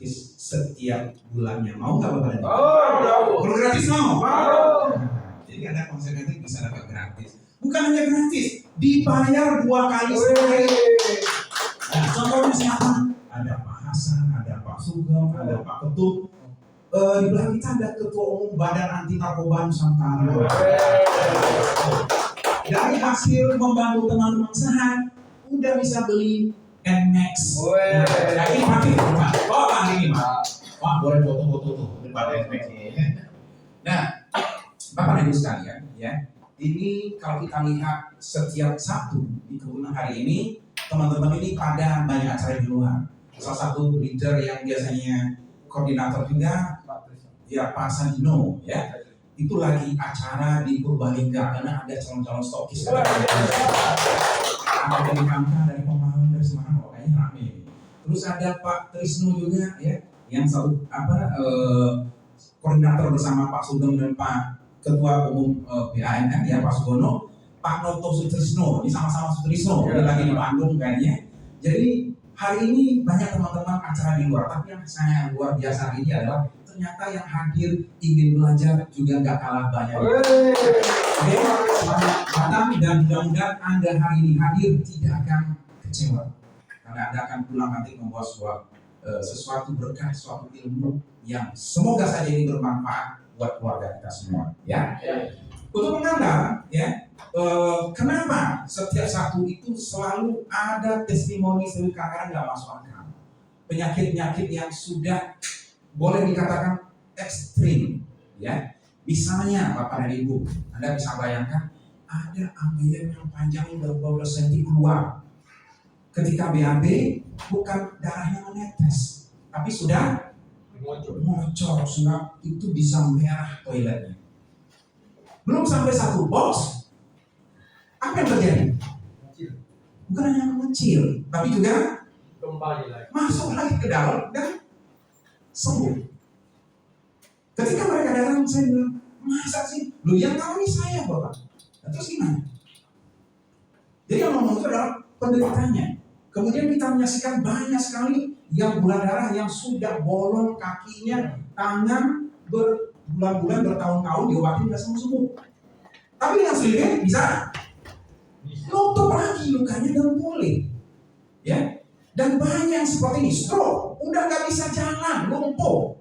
gratis setiap bulannya. Mau nggak Bapak dan Ibu? Kalau gratis mau? Mau. Jadi ada konsekuensi bisa dapat gratis. Bukan hanya gratis, dibayar 2 kali sehari. Nah, contohnya siapa? Ada Pak Hasan, ada Pak Sugeng, ada Pak Ketut. Di belakang kita ada Ketua Umum Badan Anti Narkoba Nusantara. Dari hasil membantu teman-teman sehat, udah bisa beli NMAX. Nah, ini pakai Pak. Oh, Pak ini Pak. Wah, boleh foto-foto tuh depan NMAX ini. Nah, Bapak Ibu sekalian, ya. Ini kalau kita lihat setiap Sabtu di Kebun hari ini, teman-teman ini pada banyak acara di luar. Salah satu leader yang biasanya koordinator juga, ya Pak Sandino, ya. Itu lagi acara di Purbalingga karena ada calon-calon stokis. Ada dari Kampa, dari Pemalang, dari Semarang, kayaknya rame. Terus ada Pak Trisno juga, ya, yang satu koordinator bersama Pak Sugeng dan Pak Ketua Umum BANN, ya Pak Sugono, Pak Noto Sutrisno, ini sama-sama Sutrisno, dia lagi di Bandung kayaknya. Jadi hari ini banyak teman-teman acara di luar, tapi yang saya luar biasa ini adalah ternyata yang hadir ingin belajar juga nggak kalah banyak. Oke, selamat datang dan mudah-mudahan Anda hari ini hadir tidak akan kecewa, karena Anda akan pulang nanti membawa sesuatu berkah, suatu ilmu yang semoga saja ini bermanfaat buat keluarga kita semua, ya. Untuk mengenal, ya, kenapa setiap Sabtu itu selalu ada testimoni seluruh kanker nggak masuk akal, penyakit-penyakit yang sudah boleh dikatakan ekstrim, ya. Misalnya Bapak dan Ibu, Anda bisa bayangkan ada ambeien yang panjangnya beberapa senti keluar. Ketika BAB bukan darahnya menetes, tapi sudah mocor, sehingga itu bisa merah toiletnya. Belum sampai 1 box, apa yang terjadi? Bukan hanya mengecil, tapi juga Kembali lagi. masuk lagi ke dalam dan sembuh. Ketika mereka datang, saya bilang, masa sih? Lu yang tahu ini saya Bapak. Nah, terus gimana? Jadi yang ngomong itu adalah penderitanya. Kemudian kita menyaksikan banyak sekali yang gula darah yang sudah bolong kakinya, tangan berbulan-bulan, bertahun-tahun diobatin nggak sembuh-sembuh. Tapi yang selidiknya bisa nutup lagi lukanya dan pulih, ya. Dan banyak yang seperti ini, stroke, udah nggak bisa jalan, lumpuh.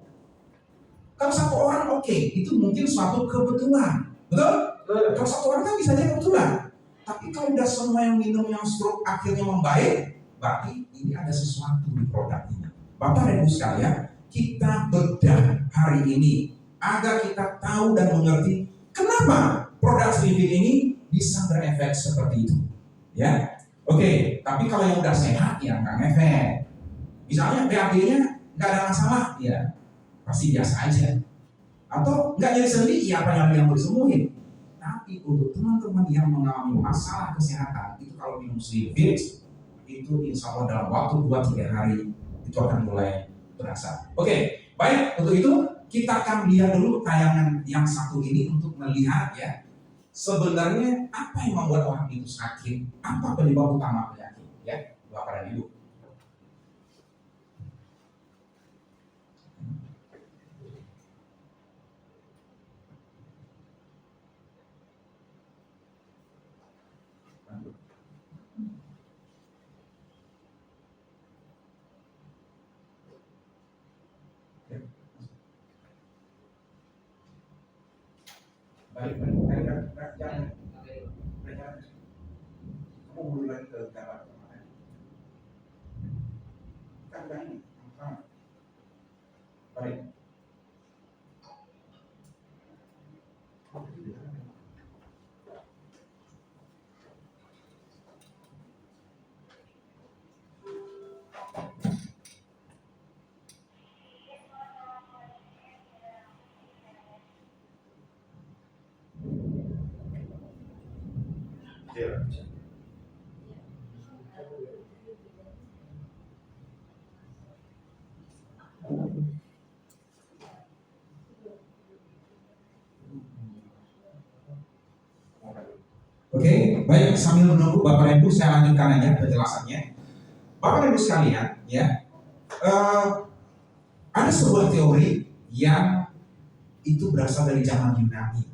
Kalau satu orang oke, itu mungkin suatu kebetulan, betul? Kalau satu orang kan bisa jadi kebetulan. Tapi kalau udah semua yang minum yang stroke akhirnya membaik, berarti ini ada sesuatu di produk ini. Bapak dan Ibu sekalian, kita bedah hari ini agar kita tahu dan mengerti kenapa produk Slivin ini bisa berefek seperti itu. Ya, oke. Tapi kalau yang udah sehat ya nggak ngefek. Misalnya BAB-nya nggak ada masalah, ya pasti biasa aja. Atau nggak jadi sendi, ya apa yang mau disembuhin. Tapi untuk teman-teman yang mengalami masalah kesehatan itu kalau minum Slivin itu insya Allah dalam waktu 2-3 hari itu akan mulai berasa. Oke, baik, untuk itu kita akan lihat dulu tayangan yang satu ini untuk melihat, ya, sebenarnya apa yang membuat orang itu sakit, apa penyebab utama penyakit, ya, Bapak dan Ibu. Baik, jangan kamu mulai lagi ke gambar kemarin. Kan ini, baik. Oke, baik, sambil menunggu Bapak dan Ibu saya lanjutkan aja penjelasannya. Bapak dan Ibu sekalian, ya, Ada sebuah teori yang itu berasal dari zaman Yunani.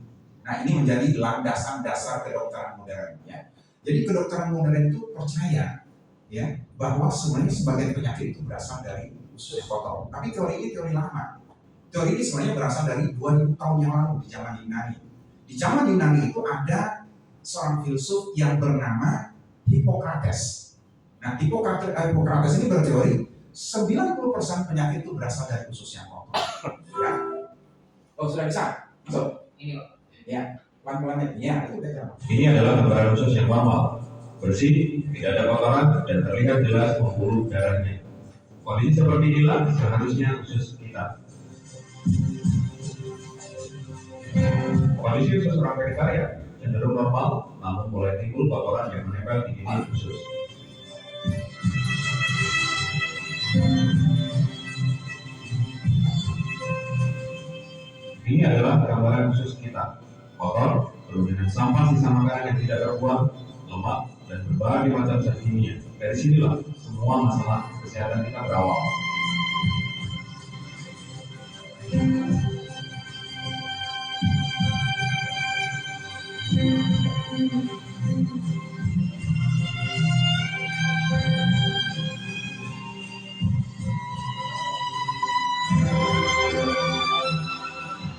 Nah, ini menjadi landasan dasar kedokteran modern. Ya. Jadi kedokteran modern itu percaya ya bahwa sebenarnya sebagian penyakit itu berasal dari usus kotor. Tapi teori ini teori lama. Teori ini sebenarnya berasal dari 2000 tahun yang lalu di zaman Yunani. Di zaman Yunani itu ada seorang filsuf yang bernama Hippocrates. Nah, Hippocrates ini berteori 90% penyakit itu berasal dari usus yang kotor. Ya. Oh, sudah bisa? Masuk? Ini loh. Ya, pelan-pelan ya, itu udah jalan. Ini adalah gambaran usus yang normal, bersih, tidak ada kotoran, dan terlihat jelas pembuluh darahnya. Kondisi seperti inilah seharusnya usus kita. Kondisi usus orang vegetarian cenderung normal, namun mulai timbul kotoran yang menempel di dinding usus. Ini adalah gambaran usus kita. Kotor, penuh dengan sampah sisa makanan yang tidak terbuang, lemak, dan berbagai macam zat kimia. Dari sinilah semua masalah kesehatan kita berawal.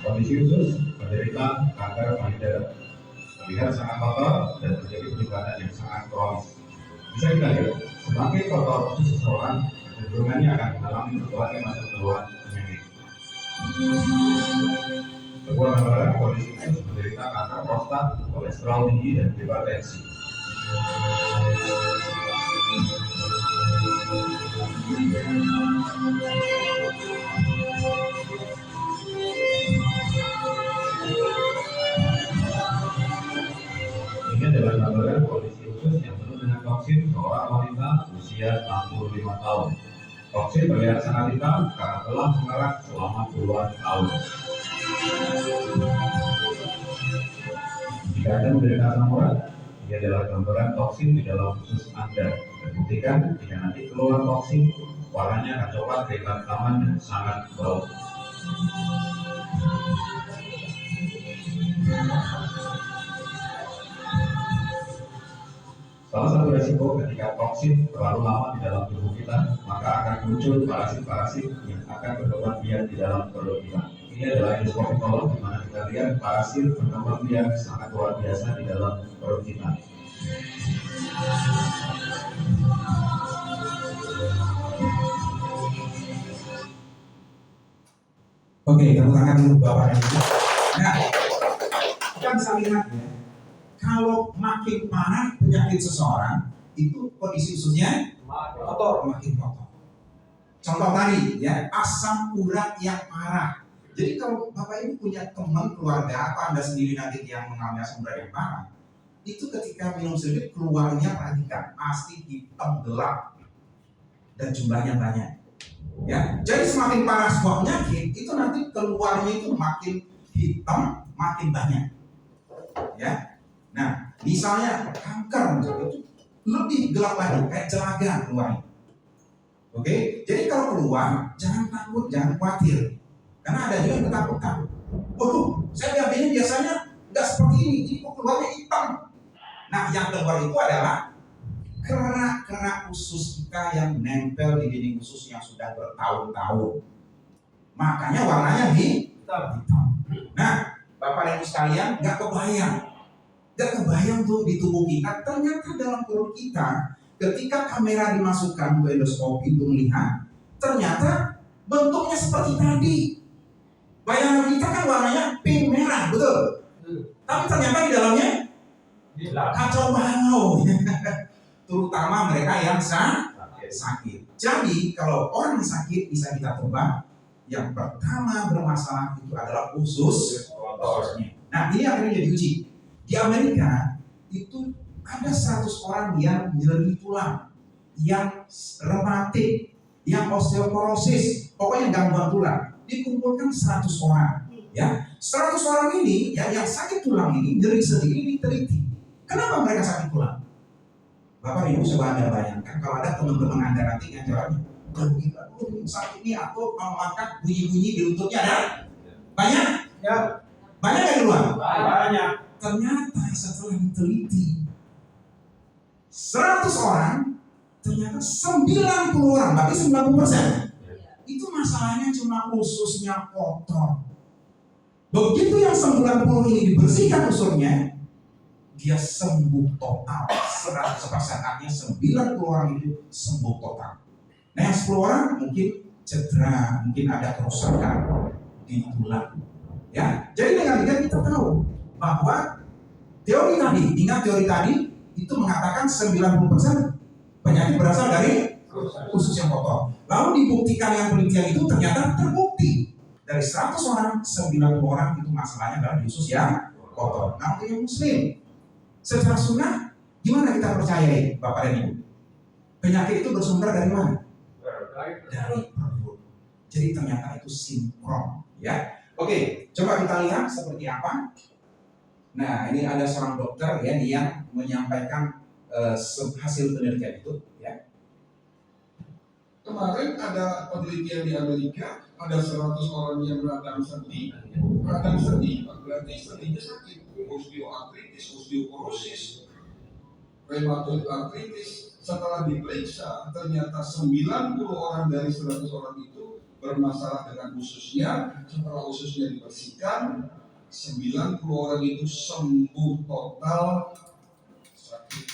Kondisi usus menderita kanker payudara, terlihat sangat kotor dan terjadi peningkatan yang sangat kronis. Bisa kita lihat, semakin kotor usus seseorang, kecenderungannya akan mengalami berbagai macam keluhan penyakit. Sebuah gambaran kondisi usus menderita kanker prostat, kolesterol tinggi, dan hipertensi. Ini adalah gambaran kondisi usus yang penuh dengan toksin seorang wanita usia 65 tahun. Toksin terlihat sangat hitam karena telah mengerak selama puluhan tahun. Jika Anda menderita asam urat, ini adalah gambaran toksin di dalam usus Anda. Dan buktikan jika nanti keluar toksin, warnanya akan coklat kehitaman dan sangat bau. Salah satu resiko ketika toksin terlalu lama di dalam tubuh kita, maka akan muncul parasit-parasit yang akan berkembang biak di dalam perut kita. Ini adalah endoskopi kolon, di mana kita lihat parasit berkembang biak sangat luar biasa di dalam perut kita. Oke, tepuk tangan dulu Bapak dan Ibu. Nah, kita bisa lihat ya, kalau makin parah penyakit seseorang, itu kondisi ususnya kotor, makin kotor. Contoh tadi ya, asam urat yang parah. Jadi kalau Bapak Ibu punya teman keluarga atau Anda sendiri nanti yang mengalami asam urat yang parah, itu ketika minum sedikit keluarnya perhatikan, pasti hitam gelap dan jumlahnya banyak. Ya, jadi semakin parah sebuah penyakit itu nanti keluarnya itu makin hitam, makin banyak. Ya, nah misalnya kanker itu lebih gelap lagi, kayak celaga keluarnya. Oke, jadi kalau keluar jangan takut, jangan khawatir, karena ada juga yang ketakutan. Waduh, saya BAB-nya biasanya nggak seperti ini kok keluarnya hitam. Nah, yang keluar itu adalah kerak-kerak usus kita yang nempel di dinding usus yang sudah bertahun-tahun. Makanya warnanya hitam. Nah, Bapak dan Ibu sekalian, nggak kebayang tuh di tubuh kita. Ternyata dalam perut kita, ketika kamera dimasukkan ke endoskopi untuk melihat, ternyata bentuknya seperti tadi. Bayangan kita kan warnanya pink merah, betul? Tapi ternyata di dalamnya kacau balau. Terutama mereka yang sakit. Jadi kalau orang sakit bisa kita tebak, yang pertama bermasalah itu adalah ususnya. Nah, ini akhirnya diuji. Di Amerika itu ada 100 orang yang nyeri tulang, yang rematik, yang osteoporosis, pokoknya gangguan tulang. Dikumpulkan 100 orang. Ya, 100 orang ini yang sakit tulang ini, nyeri sendi ini diteliti. Kenapa mereka sakit tulang? Bapak Ibu coba Anda bayangkan kalau ada teman-teman Anda nanti yang jawabnya, Sakit ini aku mau angkat bunyi-bunyi di lututnya ada banyak? Ya. Banyak nggak di luar? Banyak. Ternyata setelah diteliti 100 orang, ternyata 90 orang, berarti 90% itu masalahnya cuma ususnya kotor. Begitu yang 90 ini dibersihkan ususnya, dia sembuh total 100%. Artinya 90 orang itu sembuh total. Nah yang 10 orang mungkin cedera, mungkin ada kerusakan di tulang. Ya, jadi dengan demikian kita tahu bahwa teori tadi, ingat teori tadi itu mengatakan 90% penyakit berasal dari usus yang kotor. Lalu dibuktikan yang penelitian itu ternyata terbukti dari 100 orang 90 orang itu masalahnya adalah di usus yang kotor. Nah untuk yang muslim secara sunnah gimana kita percayai Bapak dan Ibu? Penyakit itu bersumber dari mana? Dari perut. Jadi ternyata itu sinkron, ya. Oke, coba kita lihat seperti apa. Nah, ini ada seorang dokter ya yang menyampaikan hasil penelitian itu, ya. Kemarin ada penelitian di Amerika, ada 100 orang yang radang sendi, berarti sendinya sakit, osteoartritis, osteoporosis, rheumatoid arthritis. Setelah diperiksa, ternyata 90 orang dari 100 orang itu bermasalah dengan ususnya. Setelah ususnya dibersihkan, 90 orang itu sembuh total, sakit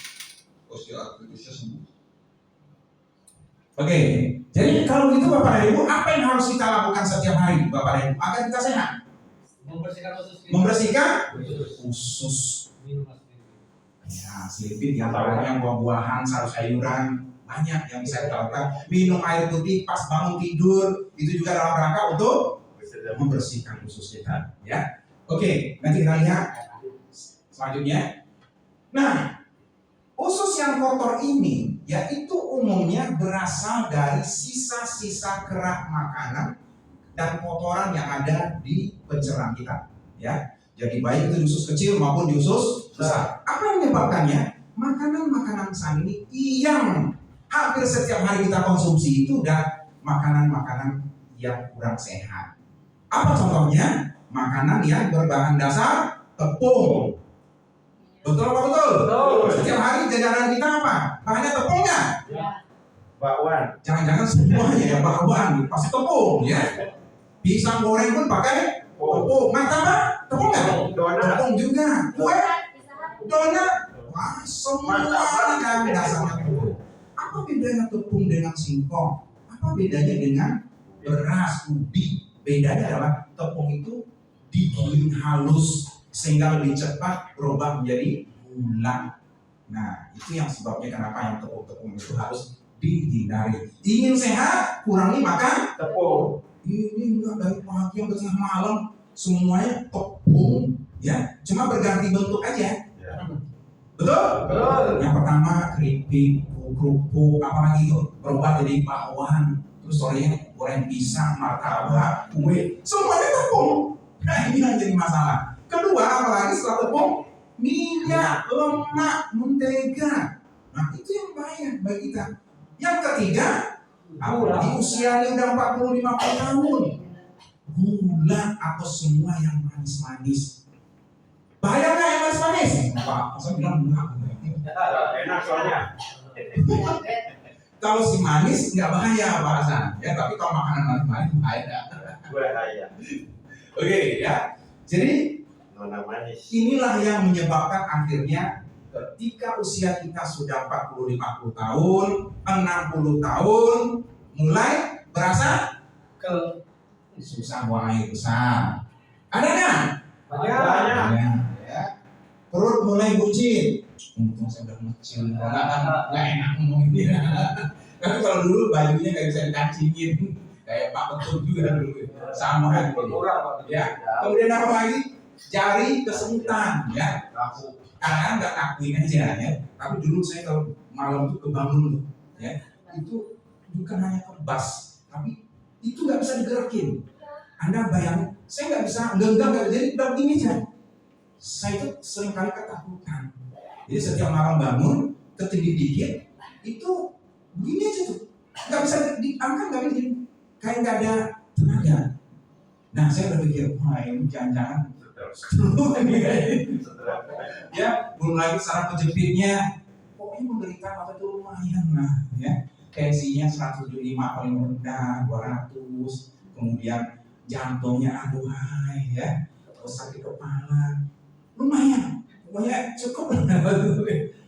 osteoartritisnya sembuh. Oke, jadi kalau gitu Bapak dan Ibu, apa yang harus kita lakukan setiap hari Bapak dan Ibu agar kita sehat? Membersihkan usus. Ya, selipit yang buah-buahan, sayur-sayuran, banyak yang bisa kita lakukan. Minum air putih pas bangun tidur, itu juga dalam rangka untuk membersihkan usus kita. Ya, oke, nanti kita lihat selanjutnya. Nah, usus yang kotor ini, yaitu umumnya berasal dari sisa-sisa kerak makanan dan kotoran yang ada di pencernaan kita. Ya, jadi baik itu di usus kecil maupun di usus besar. Apa yang menyebabkannya? Makanan-makanan saat ini yang hampir setiap hari kita konsumsi itu udah makanan-makanan yang kurang sehat. Apa contohnya? Makanan yang berbahan dasar tepung. Betul apa betul? Betul. Setiap hari jajanan kita apa? Bahannya tepung nggak? Bakwan. Jangan-jangan semuanya ya bakwan, pasti tepung ya. Pisang goreng pun pakai tepung. Martabak tepung nggak? Tepung juga. Kue, donat, wah semua kan dasarnya tepung. Apa bedanya tepung dengan singkong? Apa bedanya dengan beras, ubi? Bedanya adalah tepung itu digiling halus sehingga lebih cepat berubah menjadi gula. Nah, itu yang sebabnya kenapa yang tepung-tepung itu harus dihindari. Ingin sehat, kurangi makan tepung. Ini enggak dari pagi sampai tengah malam semuanya tepung, ya. Cuma berganti bentuk aja. Betul? Betul. Yang pertama keripik, kerupuk, apalagi itu berubah jadi bakwan. Terus sorenya goreng pisang, martabak, kue, semuanya tepung. Nah, ini yang jadi masalah. Kedua, apalagi setelah tepung, minyak, lemak, mentega. Nah, itu yang bahaya bagi kita. Yang ketiga, di usia ini udah 40-50 tahun, gula atau semua yang manis-manis. Bahaya nggak yang manis-manis? Pak, saya bilang enggak. Enak soalnya. Kalau si manis nggak bahaya Pak Hasan, ya. Tapi kalau makanan manis-manis bahaya. Bahaya. Oke, ya. Jadi Nona manis. inilah yang menyebabkan akhirnya ketika usia kita sudah 40-50 tahun, 60 tahun, mulai berasa susah buang air besar. Ada nggak? Banyak. Ya. Perut mulai buncit. Untung saya udah kecil, nggak enak ngomong ini. Tapi kalau dulu bajunya nggak bisa dikancingin, kayak Pak Betul juga dulu, sama kan. Ya. Kemudian apa lagi? Jari kesemutan, ya. Kadang nggak ngakuin aja, ya. Tapi dulu saya kalau malam itu kebangun tuh, ya. Itu bukan hanya kebas, tapi itu nggak bisa digerakin. Anda bayangin, saya nggak bisa, nggak jadi udah begini aja. Saya itu seringkali ketakutan. Jadi setiap malam bangun, ketindih dikit, itu begini aja tuh. nggak bisa diangkat, nggak bisa, kayak nggak ada tenaga. Nah, saya berpikir, wah ini jangan-jangan ya, belum lagi saraf kejepitnya, pokoknya menderita apa itu lumayan lah, ya. Tensinya 175 paling rendah, 200, kemudian jantungnya aduhai, ya, terus sakit kepala, lumayan, pokoknya cukup.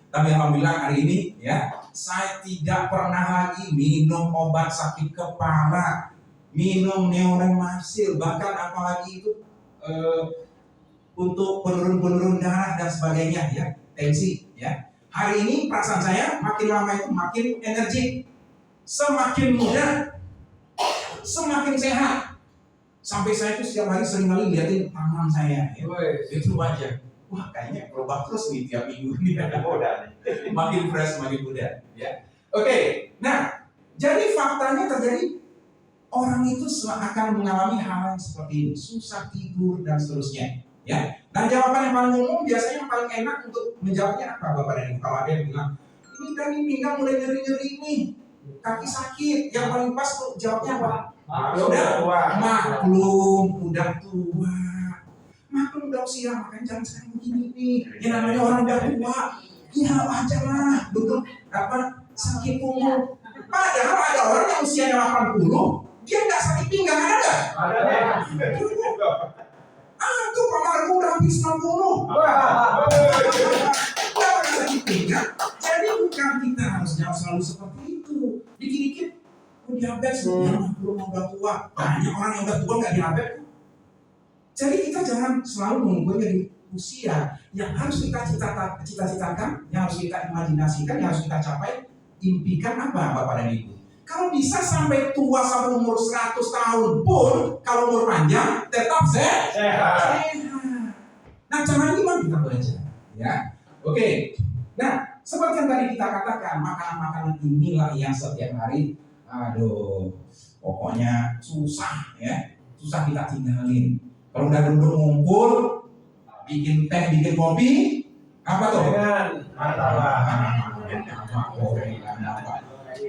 Tapi alhamdulillah hari ini, ya, saya tidak pernah lagi minum obat sakit kepala, minum Neuremaxil, bahkan apalagi itu untuk penurun darah dan sebagainya, ya, tensi, ya. Hari ini perasaan saya makin lama itu makin energi, semakin muda, semakin sehat. Sampai saya itu setiap hari sering kali liatin tangan saya, ya. Itu aja. Wah, kayaknya berubah terus nih tiap minggu nih. Makin fresh, makin muda, ya. Oke, nah, jadi faktanya terjadi orang itu akan mengalami hal yang seperti ini, susah tidur dan seterusnya, ya. Nah, jawaban yang paling umum biasanya yang paling enak untuk menjawabnya apa, Bapak dan Ibu? Kalau ada yang bilang, ini dari pinggang mulai nyeri-nyeri nih, kaki sakit, yang paling pas tuh jawabnya apa? Maklum, udah tua. Maklum udah usia, makanya jangan sekarang begini nih. Yang namanya orang udah tua, ya aja lah, duduk sakit punggung. Padahal ada orang yang usianya 80, dia nggak sakit pinggang, ada nggak? Ada. Tuh Pak Margo udah hampir 90. Udah sakit pinggang. Jadi bukan kita harusnya selalu seperti itu. Dikit-dikit, diabetes, belum udah tua. Banyak orang yang udah tua nggak diabetes. Jadi kita jangan selalu mengukur dari usia. Yang harus kita cita-citakan, yang harus kita imajinasikan, yang harus kita capai, impikan apa Bapak dan Ibu? Kalau bisa sampai tua sampai umur 100 tahun pun, kalau umur panjang tetap sehat. Nah, cara gimana kita belajar? Ya, oke. Nah, seperti yang tadi kita katakan, makanan-makanan inilah yang setiap hari, pokoknya susah, ya, susah kita tinggalin. Kalau udah duduk ngumpul, bikin teh, bikin kopi, apa tuh?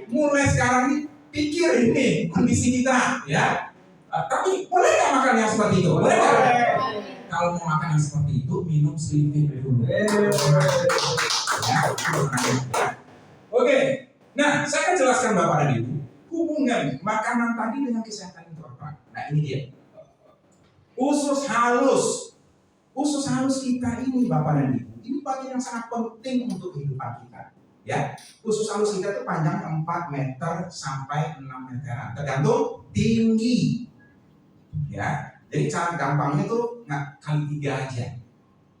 Mulai sekarang nih, pikir ini kondisi kita, ya. Tapi boleh nggak makan yang seperti itu? Boleh nggak? Kalau mau makan yang seperti itu, minum selipin dulu. Ya, oke. Nah, saya akan jelaskan Bapak dan Ibu hubungan makanan tadi dengan kesehatan itu apa. Nah, ini dia. Usus halus kita ini Bapak dan Ibu, ini bagian yang sangat penting untuk kehidupan kita, ya. Usus halus kita itu panjang 4 meter sampai 6 meteran, tergantung tinggi, ya. Jadi cara gampangnya itu nggak kali 3 aja,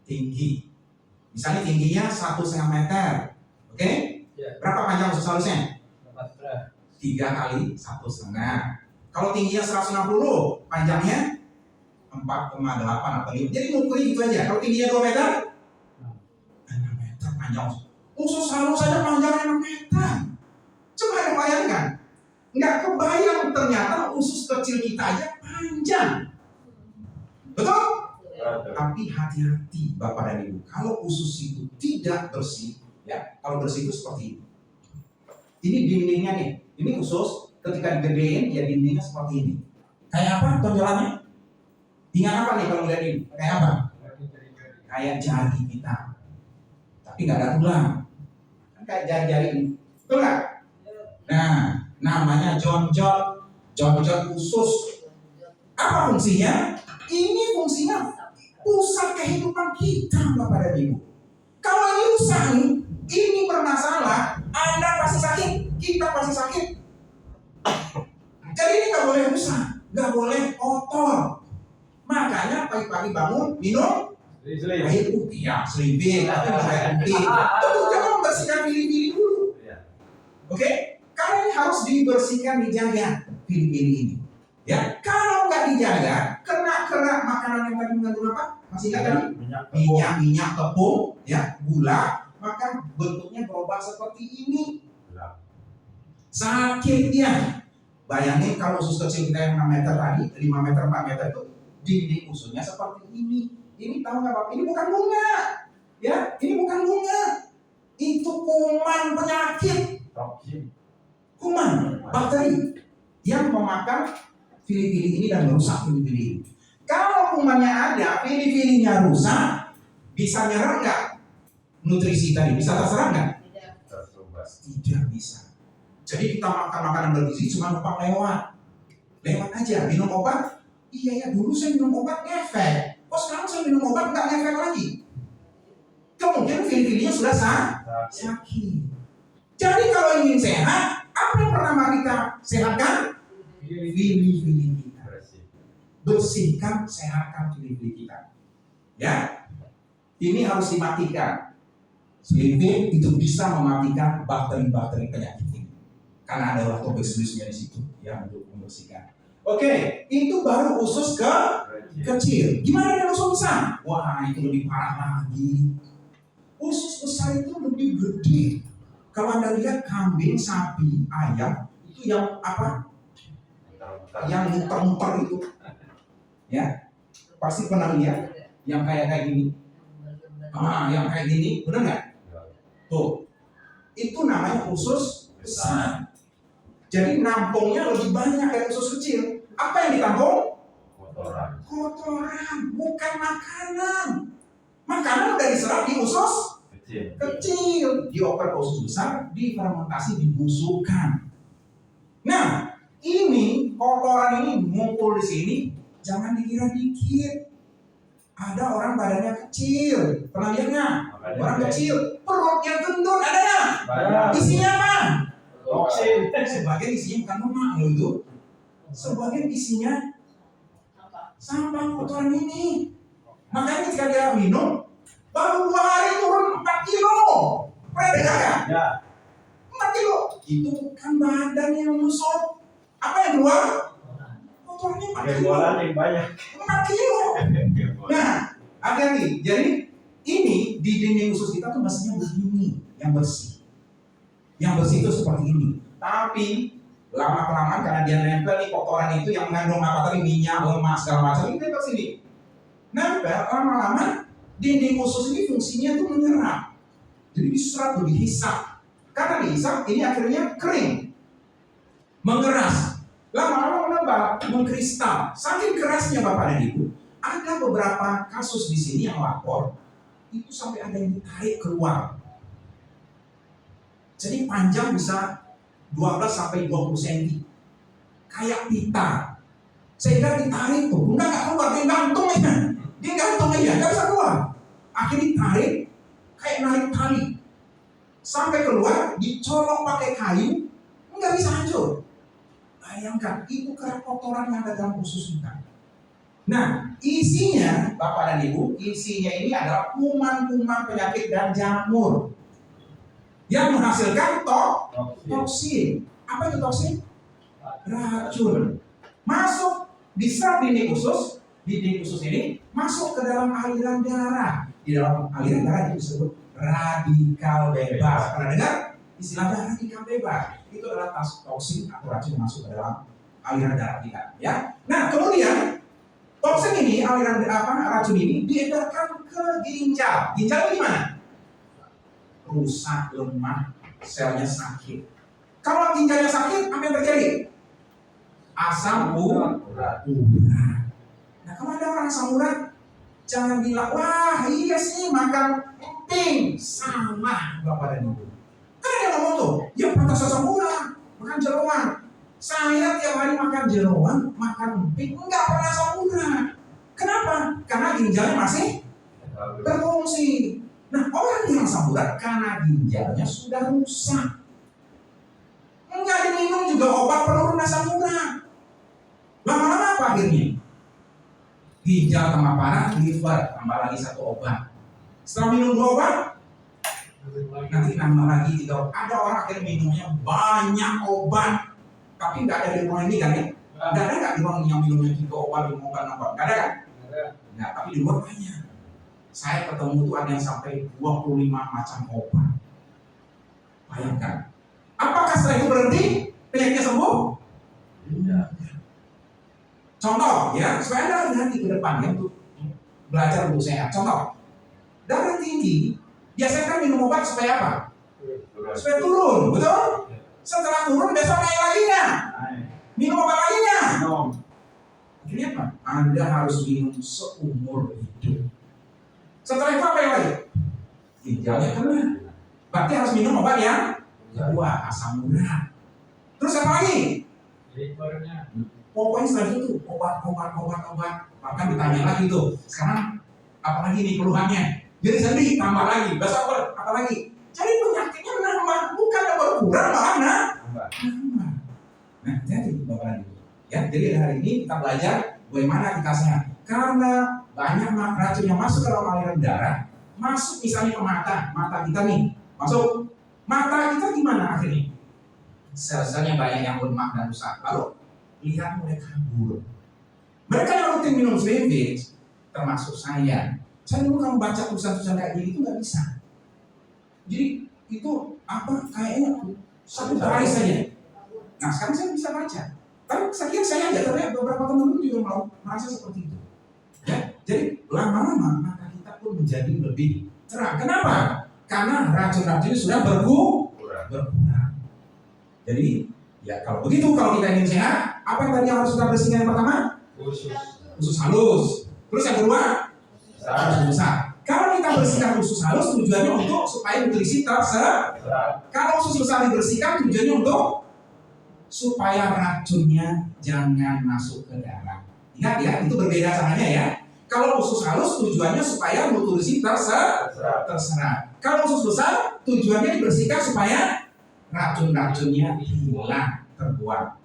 tinggi. Misalnya tingginya 1,5 meter, oke? Berapa panjang usus halusnya? 3 kali 1,5. Kalau tingginya 160, panjangnya 4,8 atau 5. Jadi ngukurin gitu aja. Kalau tingginya 2 meter, 6 meter panjang. Usus halus saja panjangnya 6 meter. Coba ada bayangkan. Nggak kebayang ternyata usus kecil kita aja panjang. Betul? Tapi hati-hati Bapak dan Ibu. Kalau usus itu tidak bersih, ya. Kalau bersih itu seperti ini. Ini dindingnya nih. Ini usus. Ketika digedein, ya dindingnya seperti ini. Kayak apa tonjolannya? Ingat apa nih kalau lihat ini? Kayak apa? Kayak jari kita. Tapi nggak ada tulang. Kan kayak jari-jari ini. Betul nggak? Nah, namanya jonjol usus. Apa fungsinya? Ini fungsinya pusat kehidupan kita, Bapak dan Ibu. Kalau ini rusak nih, ini bermasalah, Anda pasti sakit, kita pasti sakit. Jadi ini nggak boleh rusak, nggak boleh kotor. Makanya pagi-pagi bangun minum air putih, ya selipin, tapi air putih. Tentu jangan membersihkan pilih-pilih dulu. Oke? Karena ini harus dibersihkan, dijaga pilih-pilih ini. Ya, kalau nggak dijaga, kena makanan yang tadi mengandung apa? Masih ingat tadi? Minyak tepung, ya, gula, maka bentuknya berubah seperti ini. Sakitnya. Bayangin kalau usus kecil kita yang 6 meter tadi, 5 meter, 4 meter itu dinding ususnya seperti ini. Ini tahu nggak Bapak? Ini bukan bunga, ya. Ini bukan bunga. Itu kuman penyakit. kuman, bakteri yang memakan fili-fili ini dan merusak fili-fili ini. Kalau kumannya ada, fili-filinya rusak, bisa nyerang nggak nutrisi tadi? Bisa terserang nggak? Tidak bisa. Jadi kita makan makanan bergizi cuma numpang lewat aja. Minum obat, iya ya dulu saya minum obat ngefek. Kok sekarang saya minum obat nggak ngefek lagi? Kemungkinan fili-filinya sudah sakit. Jadi kalau ingin sehat, apa yang pertama kita sehatkan? Fili-fili kita. Bersihkan, sehatkan fili-fili kita. Ya, ini harus dimatikan. Fili-fili itu bisa mematikan bakteri-bakteri penyakit ini. Karena ada lactobacillusnya di situ yang untuk membersihkan. Oke, itu baru usus kecil. Gimana dengan usus besar? Wah, itu lebih parah lagi. Usus besar itu lebih gede. Kalau Anda lihat kambing, sapi, ayam, itu yang apa? Yang muter-muter itu. Ya, pasti pernah lihat yang kayak gini. Yang kayak gini, benar nggak? Tuh, itu namanya usus besar. Jadi nampungnya lebih banyak dari usus kecil. Apa yang ditampung? Kotoran, bukan makanan. Makanan udah diserap di usus kecil, dioper ke usus besar, difermentasi, dibusukkan. Nah, ini kotoran ini ngumpul di sini, jangan dikira dikit. Ada orang badannya kecil, pernah lihat nggak? Orang kecil, perutnya gendut, ada nggak? Isinya apa? Toksin. Sebagian isinya bukan lemak loh itu. Sebagian isinya sampah kotoran ini. Makanya ketika dia minum, baru 2 hari turun 4 kilo. Pernah dengar ya? Ya. 4 kilo. Itu bukan badan yang busuk. Apa yang keluar? Kotorannya 4 Ada kilo. bualan yang banyak. 4 kilo. Nah, hati-hati. Jadi ini di dinding usus kita tuh mestinya begini, yang bersih. Yang bersih itu seperti ini. Tapi lama-kelamaan karena dia nempel nih kotoran itu yang mengandung apa tadi, minyak, lemak segala macam, ini nempel sini. Nempel lama-lama dinding usus ini fungsinya tuh menyerap. Jadi diserap, dihisap. Karena dihisap ini akhirnya kering, mengeras. Lama-lama menebal, mengkristal. Saking kerasnya Bapak dan Ibu, ada beberapa kasus di sini yang lapor itu sampai ada yang ditarik keluar. Jadi panjang bisa 12 sampai 20 cm. Kayak pita. Sehingga ditarik tuh, nggak keluar, dia gantung aja. Dia gantung aja, nggak bisa keluar. Akhirnya ditarik, kayak narik tali. Sampai keluar, dicolok pakai kayu, nggak bisa hancur. Bayangkan, itu karena kotoran yang ada dalam usus kita. Nah, isinya, Bapak dan Ibu, isinya ini adalah kuman-kuman penyakit dan jamur yang menghasilkan toksin. Apa itu toksin? Racun. Masuk, diserap dinding usus ini masuk ke dalam aliran darah. Di dalam aliran darah itu disebut radikal bebas. Pernah dengar istilahnya radikal bebas? Itu adalah toksin atau racun yang masuk ke dalam aliran darah kita. Ya. Nah, kemudian toksin ini, racun ini diedarkan ke ginjal. Ginjal itu gimana? Rusak, lemah, selnya sakit. Kalau ginjalnya sakit, apa yang terjadi? Asam urat. Nah, kalau ada orang asam urat, jangan bilang, wah iya sih makan emping. Sama Bapak dan Ibu. Kan ada yang ngomong tuh, ya pantas asam urat, makan jeroan. Saya tiap hari makan jeroan, makan emping, enggak pernah asam urat. Kenapa? Karena ginjalnya masih berfungsi. Nah, orang yang asam urat karena ginjalnya sudah rusak. Enggak diminum juga obat penurun asam urat. Lama-lama apa akhirnya? Ginjal tambah parah, liver tambah lagi 1 obat. Setelah minum 2 obat, nanti nambah lagi 3 obat. Ada orang akhirnya minumnya banyak obat, tapi nggak ada di ruang ini kan ya? Nggak ada nggak di ruang yang minumnya 3 obat, 5 obat, 6 obat? Nggak ada kan? Nggak, tapi di luar banyak. Saya ketemu tuh ada yang sampai 25 macam obat. Bayangkan. Apakah setelah itu berhenti penyakitnya sembuh? Tidak. Contoh ya, supaya Anda hati-hati ke depan ya untuk belajar untuk sehat. Contoh, darah tinggi, biasanya kan minum obat supaya apa? Supaya turun, betul? Setelah turun besok naik lagi nggak? Minum apa lagi nggak? Minum. Akhirnya apa? Anda harus minum seumur hidup. Setelah itu apa yang lagi? Ginjalnya kena. Berarti harus minum obat yang kedua, asam urat. Terus apa lagi? Livernya. Pokoknya setelah itu obat. Bahkan ditanya lagi tuh, sekarang apa lagi nih keluhannya? Jadi sendi tambah lagi, besok apa lagi? Jadi penyakitnya nambah, bukan berkurang malah nambah. Nah, jadi Bapak Ibu, ya, jadi hari ini kita belajar bagaimana kita sehat. Karena banyak racun yang masuk ke dalam aliran darah, masuk misalnya ke mata kita nih, masuk mata kita gimana akhirnya? Sel-selnya banyak yang lemah dan rusak, lalu lihat mulai kabur. Mereka yang rutin minum Slimfix, termasuk saya dulu kalau baca tulisan-tulisan kayak gini itu nggak bisa. Jadi itu apa kayaknya satu kali saja. Nah sekarang saya bisa baca. Tapi sekian saya aja, tapi beberapa teman-teman juga mau merasa seperti itu. Ya, jadi lama-lama mata kita pun menjadi lebih terang. Kenapa? Karena racun-racunnya sudah berkurang. Jadi ya kalau begitu, kalau kita ingin sehat, apa yang tadi harus kita bersihkan yang pertama? Usus halus. Terus yang kedua? Usus besar. Kalau kita bersihkan usus halus, tujuannya untuk supaya nutrisi terserap. Kalau usus besar dibersihkan, tujuannya untuk supaya racunnya jangan masuk ke darah. Ingat ya, itu berbeda caranya ya. Kalau usus halus tujuannya supaya nutrisi terserap. Kalau usus besar tujuannya dibersihkan supaya racun-racunnya hilang, terbuang.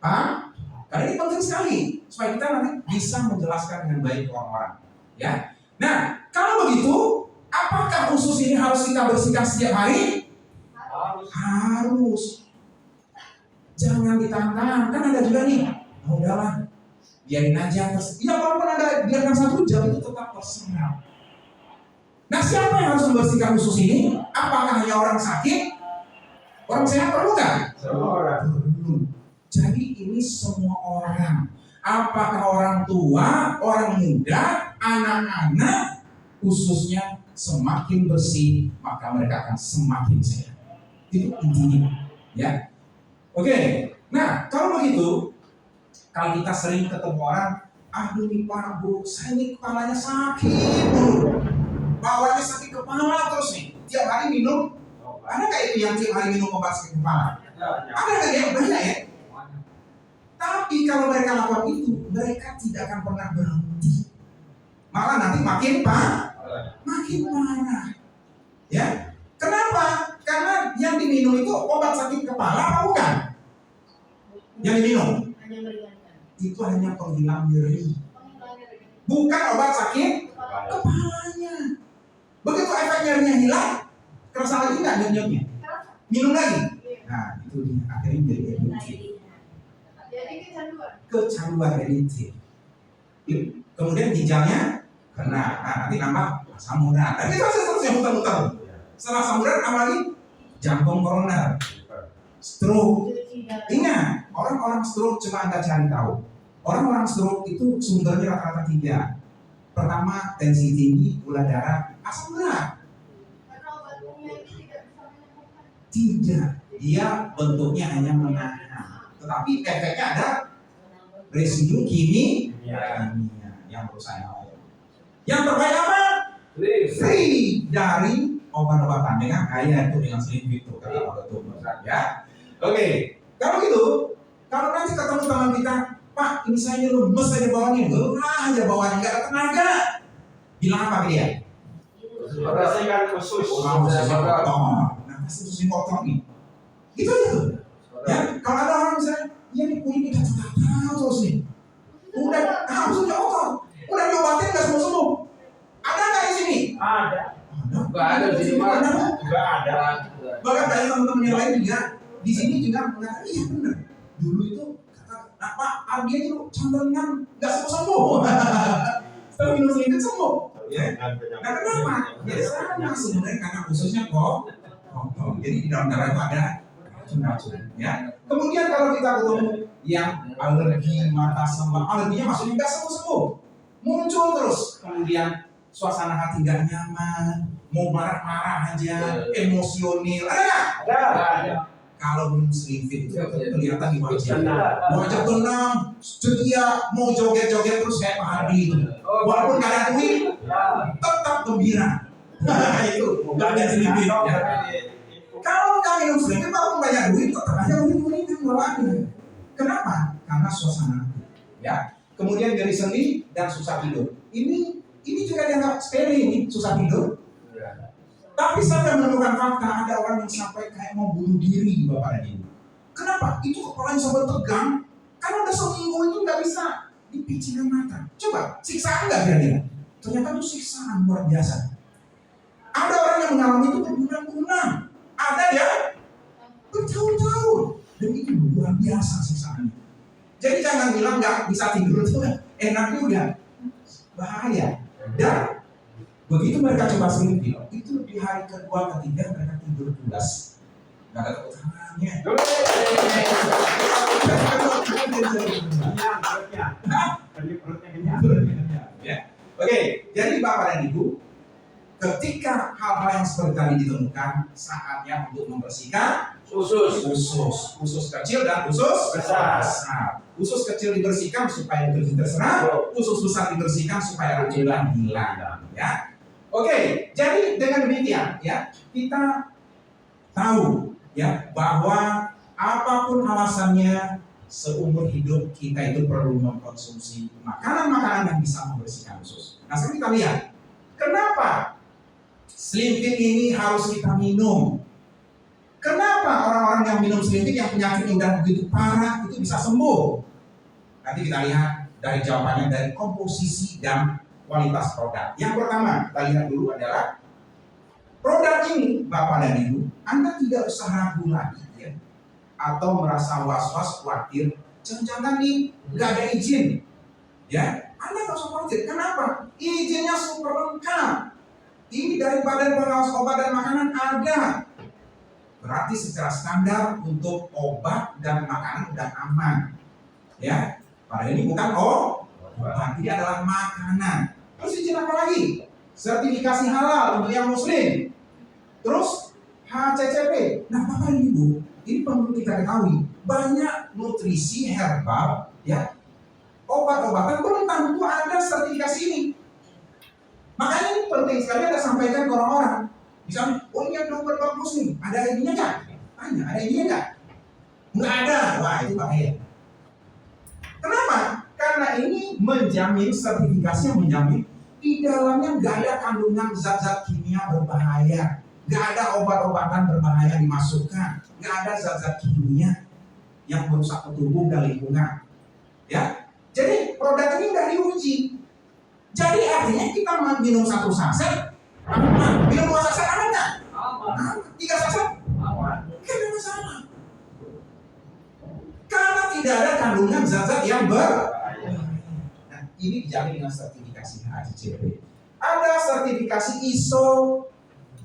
Paham? Karena ini penting sekali supaya kita nanti bisa menjelaskan dengan baik ke orang-orang. Ya. Nah, kalau begitu, apakah usus ini harus kita bersihkan setiap hari? Harus. Jangan ditantang, kan ada juga nih. Oh, udahlah, biarin aja. Ya walaupun ada biarkan 1 jam itu tetap terserap. Nah, siapa yang harus membersihkan usus ini? Apakah hanya orang sakit? Orang sehat perlu kan? Semua orang. Perlu. Jadi ini semua orang. Apakah orang tua, orang muda, anak-anak, ususnya semakin bersih, maka mereka akan semakin sehat. Itu intinya, ya. Oke. Nah, kalau begitu, kalau kita sering ketemu orang, aduh nih Pak Bu, saya ini kepalanya sakit dulu, bawahnya sakit kepala terus nih, tiap hari minum. Ada nggak itu yang tiap hari minum obat sakit kepala? Ada nggak ya? Banyak ya. Tapi kalau mereka lakukan itu, mereka tidak akan pernah berhenti. Malah nanti makin parah. Ya, kenapa? Karena yang diminum itu obat sakit kepala apa bukan? Yang diminum itu hanya penghilang nyeri, bukan obat sakit kepalanya. Begitu efek nyerinya hilang, kerasa lagi nggak nyerinya? Minum lagi. Nah, itu dia akhirnya menjadi adiktif. Kecanduan adiktif. Kemudian ginjalnya kena. Nah, nanti nambah asam urat. Nanti kita seterusnya muter-muter. Setelah asam urat, apa lagi? Jantung koroner, stroke. Ingat, orang-orang stroke cuma Anda cari tahu. Orang-orang stroke itu sumbernya rata-rata 3. Pertama, tensi tinggi, gula darah, asam urat. Tidak, dia bentuknya hanya menahan. Tetapi efeknya ada residu kimia yang merusak. Yang terbaik apa? Free dari obat-obatan dengan kaya itu dengan Slimfix itu kata Pak Ketum. Ya, oke. Kalau gitu, kalau nanti ketemu teman kita, Pak, ini saya lemes aja bawahnya, aja bawahnya nggak ada tenaga. Bilang apa ke dia? Bersihkan usus. Ususnya kotor. Nah, pasti ususnya kotor nih. Gitu aja tuh. Ya, kalau ada orang misalnya, iya nih kulitnya gatal terus nih. Udah, ususnya kotor. Udah diobatin nggak sembuh-sembuh. Ada nggak di sini? Ada. Nggak ada di sini Pak. Nggak ada. Bahkan dari teman-teman yang lain juga di sini juga mengatakan iya benar. Dulu itu kata Pak Ardi itu contohnya nggak sembuh. Setelah minum sedikit sembuh. Ya. Nah kenapa? Ya sama sebenarnya karena khususnya kotor. Jadi di dalam darah itu ada racun-racun. Ya. Kemudian kalau kita ketemu yang alergi mata sembah, alerginya maksudnya nggak sembuh-sembuh, muncul terus. Kemudian suasana hati nggak nyaman, mau marah-marah aja, emosional, ada nggak? Ada. kalau minum Slimfit itu kelihatan di wajah. Tenang. Wajah tenang, ceria, mau joget-joget terus kayak Pak Hadi itu. Walaupun nggak ada duit, tetap gembira. Itu nggak ada Slimfit. Ya. Kalau nggak minum Slimfit, walaupun banyak duit, tetap aja unik-unik bawaannya. Kenapa? Karena suasana hati. Ya. Kemudian nyeri sendi dan susah tidur. Ini juga dianggap sepele ini, susah tidur. Tapi saya menemukan fakta ada orang yang sampai kayak mau bunuh diri, Bapak dan Ibu. Kenapa? Itu kepalanya sampai tegang. Karena udah seminggu itu nggak bisa dipicingkan mata. Coba, siksaan nggak kira-kira? Ternyata itu siksaan luar biasa. Ada orang yang mengalami itu berbulan-bulan. Ada ya bertahun-tahun. Dan itu luar biasa siksaannya. Jadi jangan bilang nggak bisa tidur itu enak juga. Bahaya. Dan begitu mereka coba Slimfit, itu di hari kedua, ketiga mereka tidur pulas. Nggak ada tepuk tangannya. Ya. Oke, jadi Bapak dan Ibu, ketika hal-hal yang seperti tadi ditemukan, saatnya untuk membersihkan usus kecil dan usus besar. Usus kecil dibersihkan supaya deterjen terserap, usus besar dibersihkan supaya racun hilang. Ya, oke. Jadi dengan demikian, ya kita tahu ya bahwa apapun alasannya seumur hidup kita itu perlu mengkonsumsi makanan-makanan yang bisa membersihkan usus. Nah, sekarang kita lihat kenapa Slimfit ini harus kita minum. Kenapa orang-orang yang minum Slimfit yang penyakitnya udah begitu parah itu bisa sembuh? Nanti kita lihat dari jawabannya dari komposisi dan kualitas produk. Yang pertama kita lihat dulu adalah produk ini, Bapak dan Ibu, Anda tidak usah ragu lagi ya, atau merasa was-was khawatir. Jangan-jangan nih nggak ada izin, ya Anda nggak usah khawatir. Kenapa? Izinnya super lengkap. Ini dari Badan Pengawas Obat dan Makanan ada. Berarti secara standar untuk obat dan makanan sudah aman. Ya, padahal ini bukan obat, ini adalah makanan. Terus izin apa lagi? Sertifikasi halal untuk yang muslim. Terus HCCP. Nah, Bapak dan Ibu, ini perlu kita ketahui. Banyak nutrisi herbal, ya, obat-obatan belum tentu ada sertifikasi ini. Makanya ini penting sekali Anda sampaikan ke orang-orang. Misalnya, oh ini ada obat bagus nih, ada ininya nggak? Tanya, ada ininya nggak? Nggak ada, wah itu bahaya. Kenapa? Karena ini menjamin, sertifikasi yang menjamin di dalamnya nggak ada kandungan zat-zat kimia berbahaya, nggak ada obat-obatan berbahaya dimasukkan, nggak ada zat-zat kimia yang merusak tubuh dan lingkungan. Ya, jadi produk ini udah diuji. Jadi artinya kita minum 1 saset, minum 2 saset ada nggak? 3 saset? Nggak ada masalah. Karena tidak ada kandungan zat-zat yang Nah, ini dijamin dengan sertifikasi HACCP. Ada sertifikasi ISO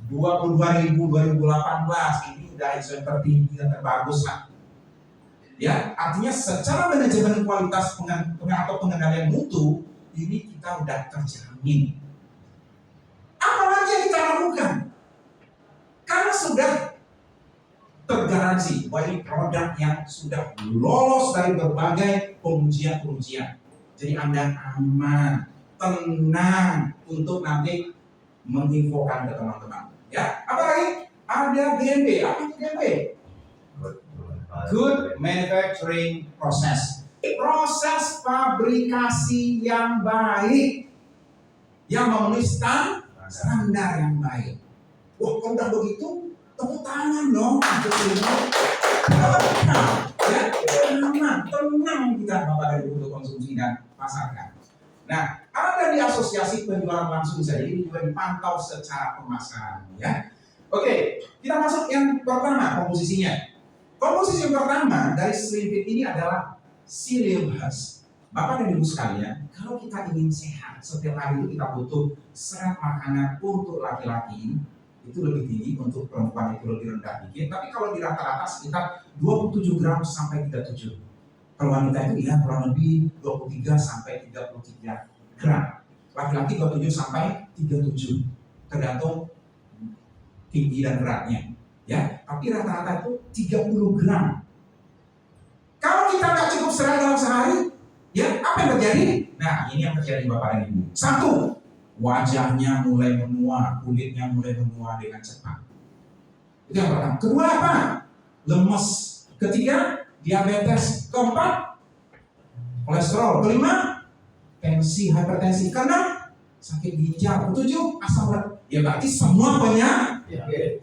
22000 2018. Ini udah ISO yang tertinggi dan terbagus lah. Ya, artinya secara manajemen kualitas atau pengendalian mutu ini kita udah terjamin. Apalagi yang kita lakukan? Karena sudah tergaransi bahwa ini produk yang sudah lolos dari berbagai pengujian. Jadi Anda aman, tenang untuk nanti menginfokan ke teman-teman. Ya, apa lagi? Ada GMP. Apa itu GMP? Good Manufacturing Process. Proses pabrikasi yang baik, yang memenuhi standar yang baik. Wah, kalau udah begitu, tepuk tangan dong. Ya, tenang kita Bapak dan Ibu untuk konsumsi dan pasarkan. Nah, ada di asosiasi penjualan langsung saja ini juga dipantau secara pemasaran. Ya, oke, kita masuk yang pertama komposisinya. Komposisi yang pertama dari Slimfit ini adalah psyllium husk. Bapak dan Ibu sekalian, kalau kita ingin sehat, setiap hari itu kita butuh serat makanan untuk laki-laki itu lebih tinggi, untuk perempuan itu lebih rendah dikit. Tapi kalau di rata-rata sekitar 27 gram sampai 37. Kalau wanita itu ya kurang lebih 23 sampai 33 gram. Laki-laki 27 sampai 37, tergantung tinggi dan beratnya. Ya, tapi rata-rata itu 30 gram. Kalau kita nggak cukup serat dalam sehari, ya apa yang terjadi? Nah, ini yang terjadi Bapak dan Ibu. Satu, wajahnya mulai menua, kulitnya mulai menua dengan cepat. Itu yang pertama. Kedua apa? Lemes. Ketiga, diabetes. Keempat, kolesterol. Kelima, tensi, hipertensi. Keenam, sakit ginjal. Ketujuh, asam urat. Ya berarti semua penyakit.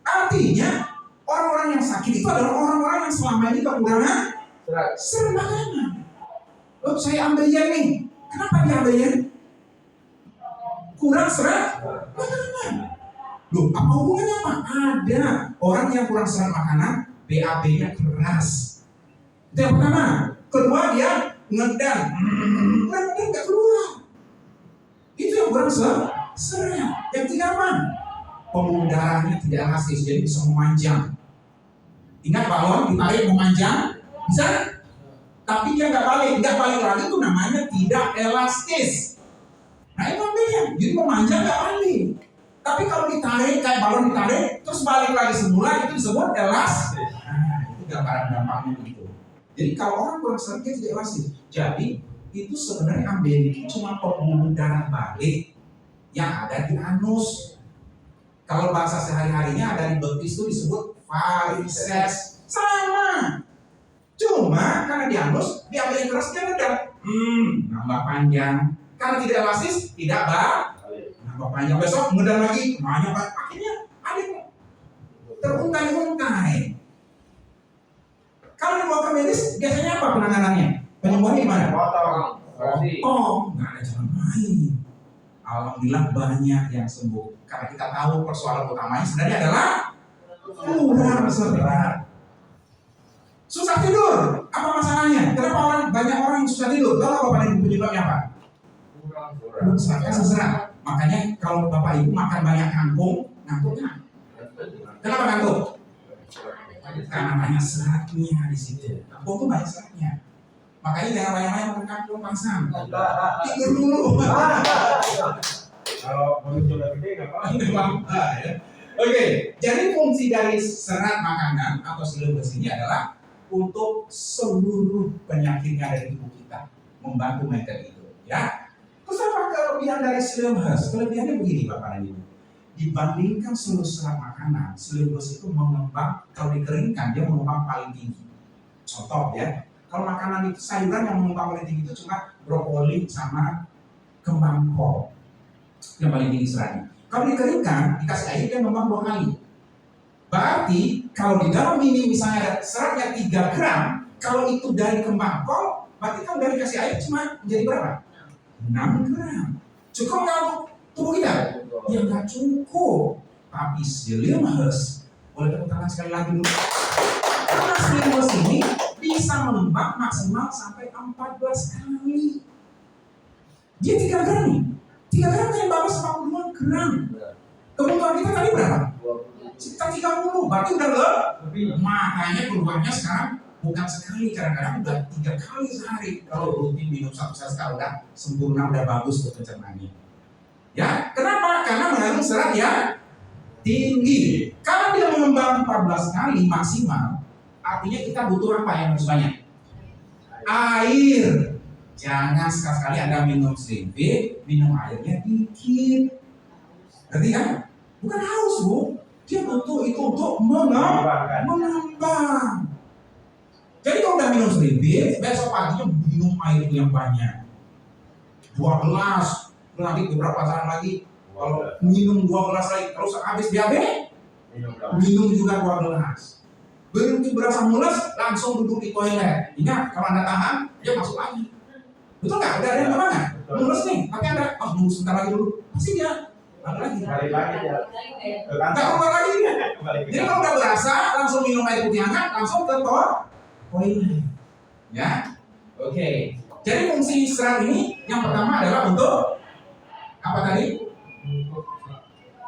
Artinya orang-orang yang sakit itu adalah orang-orang yang selama ini kekurangan serat makanan. Oh, saya ambil yang nih. Kenapa dia ambil yang? Kurang serat makanan. Loh, apa hubungannya Pak? Ada orang yang kurang serat makanan, BAB-nya keras. Itu yang pertama. Kedua, dia ngedang. Ngedang nggak keluar. Itu yang kurang serat. Yang ketiga apa? Pembuluh darahnya tidak elastis, jadi bisa memanjang. Ingat balon ditarik memanjang, bisa? Tapi dia nggak balik lagi itu namanya tidak elastis. Nah itu ambilnya, jadi memanjang nggak balik. Tapi kalau ditarik kayak balon ditarik, terus balik lagi semula itu disebut elastis. Nah itu gambaran gampangnya gitu. Jadi kalau orang kurang serat dia tidak elastis. Jadi itu sebenarnya ambil ini cuma pembuluh darah balik yang ada di anus. Kalau bahasa sehari-harinya ada di betis itu disebut varises. Sama. Cuma karena di anus diambil yang keras dia ngedang. Nambah panjang. Karena tidak elastis tidak nambah panjang. Besok ngedang lagi banyak banget. Akhirnya ada yang teruntai-untai. Kalau dibawa ke medis biasanya apa penanganannya? Penyembuhannya gimana? Potong. Nggak ada jalan lain. Alhamdulillah banyak yang sembuh. Karena kita tahu persoalan utamanya sebenarnya adalah kurang serat. Susah tidur. Apa masalahnya? Kenapa banyak orang yang susah tidur? Tahu Bapak dan Ibu penyebabnya apa? Kurang serat. Makanya kalau Bapak Ibu makan banyak kangkung, ngantuknya. Kenapa ngantuk? Karena banyak seratnya di situ. Kangkung itu banyak seratnya. Makanya jangan banyak-banyak makan kangkung pasang. Tidur dulu. Kalau muncul gede nggak apa-apa. Oke, jadi fungsi dari serat makanan atau seluruh besi ini adalah untuk seluruh penyakit yang ada di tubuh kita, membantu maintain itu. Ya. Terus apa kelebihan dari selebes? Kelebihannya begini Bapak dan Ibu. Dibandingkan seluruh serat makanan, selebes itu mengembang, kalau dikeringkan dia mengembang paling tinggi. Contoh ya. Kalau makanan itu sayuran yang mengembang paling tinggi itu cuma brokoli sama kembang kol yang paling tinggi seratnya. Kalau dikeringkan, dikasih air dia mengembang 2 kali. Berarti kalau di dalam ini misalnya ada seratnya 3 gram, kalau itu dari kembang kol, berarti kalau dari kasih air cuma menjadi berapa? 6 gram. Cukup nggak untuk tubuh kita? Ya nggak cukup. Tapi selebes, boleh tepuk tangan sekali lagi dulu. Karena selebes ini bisa mengembang maksimal sampai 14 kali. Dia 3 gram nih. 3 gram yang bagus 42 gram. Kebutuhan kita tadi berapa? Kita 30, berarti udah lebih. Makanya keluarnya sekarang bukan sekali, kadang-kadang udah 3 kali sehari. Kalau rutin minum 1 sel udah sempurna, udah bagus tuh pencernanya. Ya, kenapa? Karena mengandung serat yang tinggi. Kalau dia mengembang 14 kali maksimal, artinya kita butuh apa yang harus banyak? Air. Jangan sekali-sekali Anda minum sedikit, minum airnya dikit. Ngerti kan? Bukan haus Bu. Dia butuh itu untuk mengembang. Jadi kalau udah minum sedikit, besok paginya minum air yang banyak. 2 gelas. Nanti beberapa saat lagi kalau minum 2 gelas lagi, terus habis diabetes, minum juga 2 gelas. Begitu berasa mules, langsung duduk di toilet. Ingat, kalau Anda tahan, dia masuk lagi. Betul nggak? Udah ada yang kemana? Mules nih, tapi Anda, nunggu sebentar lagi dulu. Pasti dia balik lagi ya. Nggak keluar lagi. Jadi kalau udah berasa, langsung minum air putih hangat, langsung ke toilet. Ya, oke. Jadi fungsi serat ini, yang pertama adalah untuk apa tadi?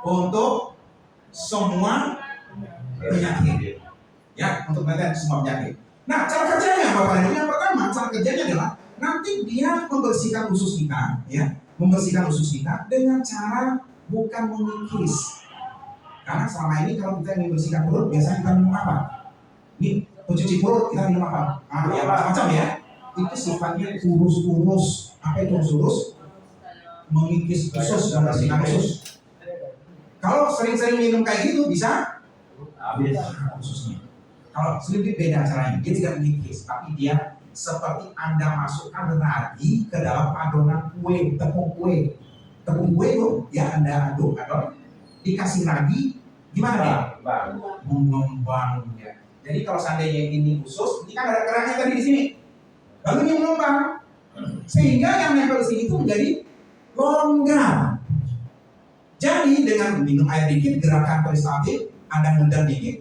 Untuk semua penyakit. Ya, untuk maintain semua penyakit. Nah, cara kerjanya Bapak Ibu, yang pertama cara kerjanya adalah nanti dia membersihkan usus kita, ya, membersihkan usus kita dengan cara bukan mengikis. Karena selama ini kalau kita ingin bersihkan perut, biasanya kita minum apa? Ini pencuci perut kita minum apa? Ya macam-macam ya. Itu sifatnya urus-urus. Apa itu urus-urus? Mengikis usus dan bersihkan usus. Kalau sering-sering minum kayak gitu bisa habis ususnya. Kalau sedikit beda caranya, dia tidak mengikis, tapi dia seperti Anda masukkan ragi ke dalam adonan kue, tepung kue. Tepung kue itu ya Anda aduk, dikasih ragi, gimana dia? Mengembang ya. Jadi kalau seandainya ini usus, ini kan ada kerannya tadi di sini. Lalu ini mengembang, sehingga yang nempel di sini itu menjadi longgar. Jadi dengan minum air dikit, gerakan peristaltik, Anda ngendar dikit,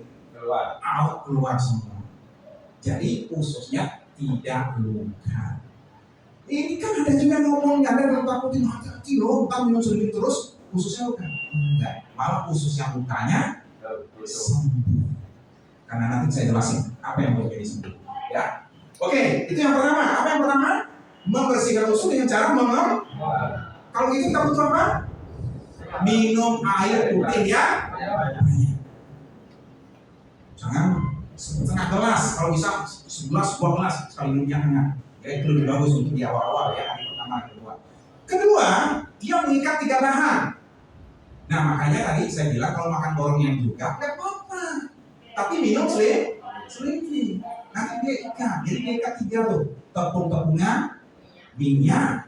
keluar semua. Jadi ususnya tidak longgar. Ini kan ada juga ngomong, ada yang takutin hati-hati loh, kita minum sedikit terus ususnya luka. Enggak, malah usus yang lukanya sembuh. Karena nanti saya jelasin apa yang mau jadi sembuh. Ya, oke, itu yang pertama. Apa yang pertama? Membersihkan usus dengan cara mengembang. Kalau itu kita butuh apa? Minum air putih ya. Jangan setengah gelas, kalau bisa 11 gelas sekali minum yang hangat. Ya itu lebih bagus untuk di awal-awal ya, hari pertama, kedua. Kedua, dia mengikat 3 bahan. Nah makanya tadi saya bilang kalau makan borongnya juga nggak apa-apa, tapi minum selinting. Nanti dia ikat, jadi dia ikat 3 tuh, tepung-tepungan, minyak,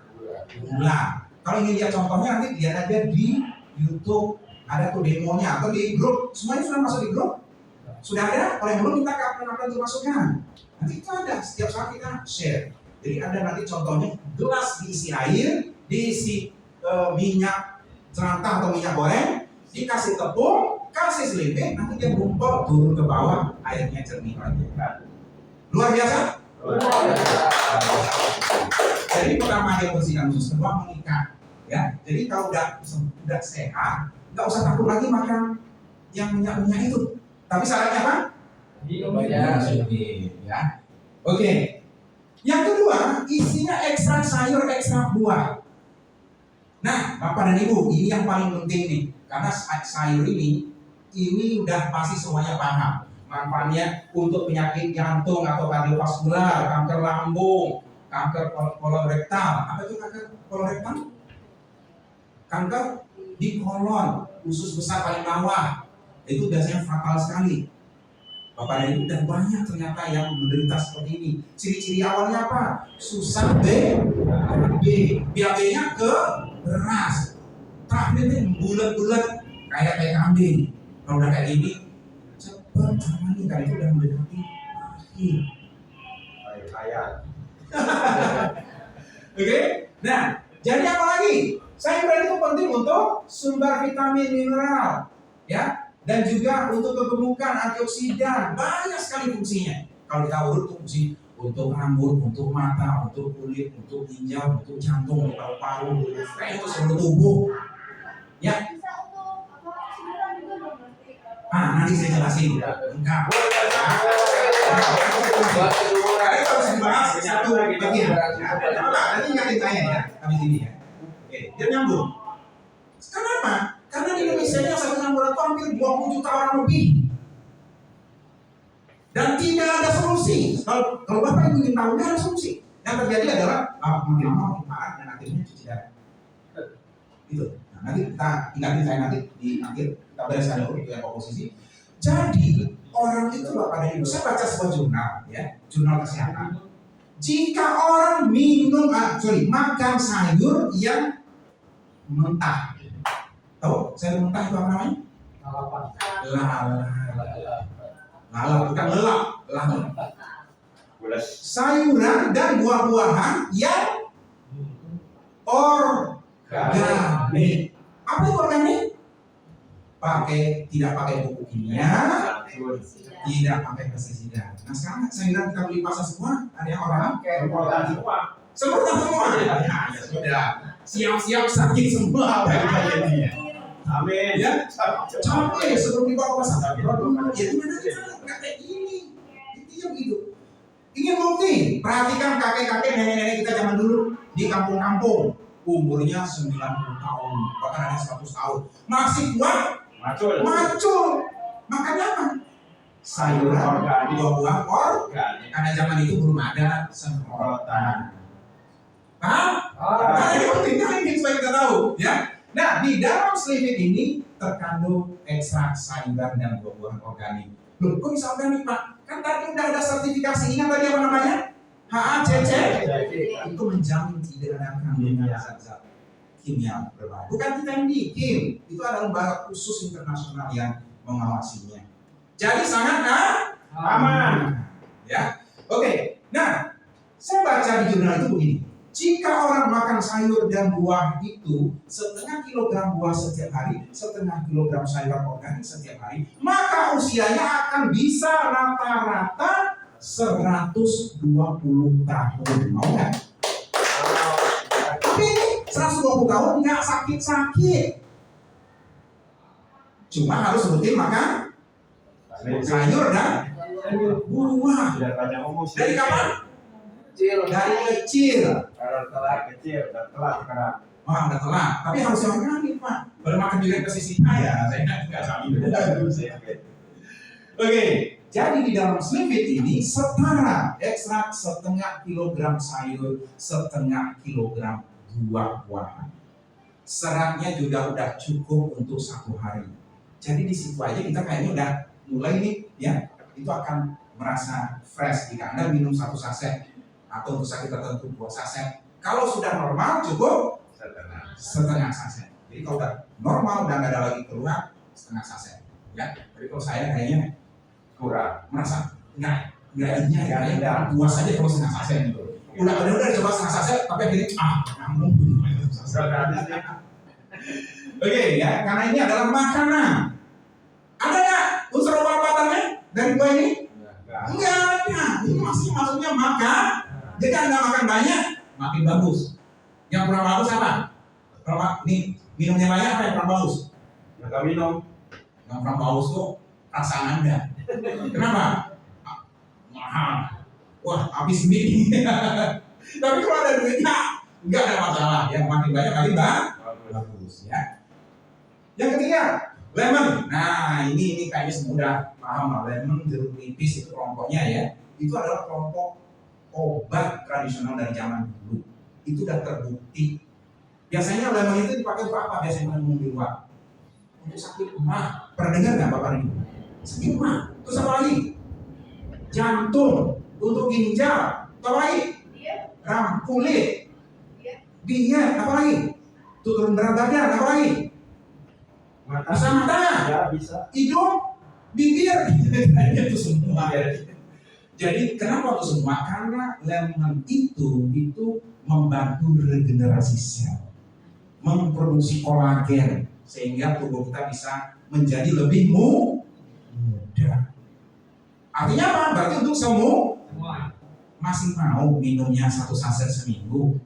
gula. Kalau ingin lihat contohnya nanti lihat aja di YouTube, ada tuh demonya atau di grup. Semuanya sudah masuk di grup? Sudah ada? Kalau yang belum minta kapan-kapan dimasukkan. Nanti itu ada, setiap saat kita share. Jadi ada nanti contohnya gelas diisi air, diisi minyak jelantah atau minyak goreng, dikasih tepung, kasih selinting, nanti dia gumpal turun ke bawah, airnya jernih lagi. Luar biasa? Jadi pertama dia bersihkan usus, kedua mengikat. Ya, jadi kalau udah sehat, nggak usah takut lagi makan yang minyak-minyak itu. Tapi syaratnya apa? Ya. Oke. Yang kedua, isinya ekstrak sayur, ekstrak buah. Nah, Bapak dan Ibu, ini yang paling penting nih. Karena sayur ini udah pasti semuanya paham. Manfaatnya untuk penyakit jantung atau kardiovaskular, kanker lambung, kanker kolorektal. Apa itu kanker kolorektal? Kanker di kolon, usus besar paling bawah. Itu biasanya fatal sekali. Bapak dan Ibu, dan banyak ternyata yang menderita seperti ini. Ciri-ciri awalnya apa? Susah BAB-nya ke beras. Terakhir itu bulat-bulat kayak kambing. Kalau udah kayak gini, cepat tangani, karena itu udah mendekati akhir. Oke? Nah, jadi apa lagi? Sayuran itu penting untuk sumber vitamin mineral, ya, dan juga untuk kegemukan, antioksidan, banyak sekali fungsinya. Kalau kita urut tuh fungsi untuk rambut, untuk mata, untuk kulit, untuk ginjal, untuk jantung, untuk paru-paru, itu seluruh tubuh. Ya. Nanti saya jelasin. Enggak. Ini harus dibahas satu bagian. Nanti ingatin saya ya, habis ini ya. Oke, dia nyambung. Kenapa? Karena di Indonesia ini satu laboratorium hampir 20 juta orang lebih. Dan tidak ada solusi. Kalau Bapak ingin tahu, tidak ada solusi. Yang terjadi adalah makin lama makin parah dan akhirnya cuci darah. Itu. Nah, nanti kita ingatin saya nanti di akhir kita bereskan dulu itu yang posisi. Jadi orang itu Bapak dan Ibu, saya baca sebuah jurnal ya, jurnal kesehatan. Jika orang makan sayur yang mentah, tahu sayur mentah itu apa namanya? Lalap, bukan lelap, lalap. Sayuran dan buah-buahan yang organik. Apa itu organik? Tidak pakai pupuk kimia, tidak pakai pestisida. Nah sekarang sayuran kita beli pasar semua, ada yang organik, semua. Ya sudah, siap-siap sakit semua. Amin. Ya, capek sebelum dibawa pasar. Ya gimana kita nggak kayak gini? Intinya begitu. Ingin bukti? Perhatikan kakek-kakek, nenek-nenek kita zaman dulu di kampung-kampung, umurnya 90 tahun, bahkan ada 100 tahun, masih kuat Macul. Makanya apa? Sayuran, Organik. buah-buah Organik. karena zaman itu belum ada semprotan. Paham? Ah. Nah, ini pentingnya ini supaya kita tahu, ya. Nah, di dalam selimut ini terkandung ekstrak sayuran dan buah-buahan organik. Loh, kok bisa organik, Pak? Kan tadi udah ada sertifikasi. Ingat tadi apa namanya? HACCP. Itu menjamin tidak ada kandungan zat-zat kimia berbahaya. Bukan kita yang bikin, itu ada lembaga khusus internasional yang mengawasinya. Jadi sangat Aman. Ya, oke. Nah, saya baca di jurnal itu begini. Jika orang makan sayur dan buah itu setengah kilogram buah setiap hari, setengah kilogram sayuran organik setiap hari, maka usianya akan bisa rata-rata 120 tahun. Mau nggak? Tapi ini 120 tahun nggak sakit-sakit. Cuma harus rutin makan sayur dan buah. Tidak banyak ngomong. Dari kapan? Kecil. Dari kecil. Kalau telat kecil, dan telat sekarang. Wah, udah telat. Tapi harus yang organik, Pak. Baru makan durian ke sisi saya nggak sabi. Oke, jadi di dalam selimut ini setara ekstrak setengah kilogram sayur, setengah kilogram buah-buahan. Seratnya juga udah cukup untuk 1 hari. Jadi di situ aja kita kayaknya udah mulai nih, ya, itu akan merasa fresh jika Anda minum 1 saset atau untuk sakit tertentu 2 saset. Kalau sudah normal cukup setengah saset. Jadi kalau udah normal dan nggak ada lagi keluar setengah saset, ya. Tapi kalau saya kayaknya Kurang. merasa nggak puas aja kalau setengah saset gitu. Udah coba setengah saset tapi akhirnya kamu. Oke, ya, karena ini adalah makanan. Ada nggak unsur obat-obatannya dari buah ini? Enggak ada. Ini maksudnya makan. Jadi Anda makan banyak, makin bagus. Yang kurang bagus apa? Kalau nih minumnya banyak apa yang kurang bagus? Nggak minum. Yang kurang bagus tuh perasaan Anda. Kenapa? Mahal. Wah, habis ini. Tapi kalau ada duitnya, nggak ada masalah. Yang makin banyak makin bagus, ya. Yang ketiga, lemon. Nah, ini kayaknya semudah paham lah. Lemon, jeruk nipis itu kelompoknya, ya. Itu adalah kelompok obat tradisional dari zaman dulu. Itu sudah terbukti. Biasanya lemon itu dipakai untuk apa? Biasanya minum di luar. Untuk sakit emah. Pernah dengar nggak Bapak ini? Sakit emah. Terus apa lagi? Jantung. Untuk ginjal. Apa lagi? Kulit. Diet. Apa lagi? Turun berat badan. Apa lagi? Mata. Bisa mata. Ya bisa. Hidung. Bibir. Itu semua. Jadi kenapa itu semua? Karena lemon itu membantu regenerasi sel, memproduksi kolagen sehingga tubuh kita bisa menjadi lebih muda. Artinya apa? Berarti untuk semua masih mau minumnya 1 saset seminggu?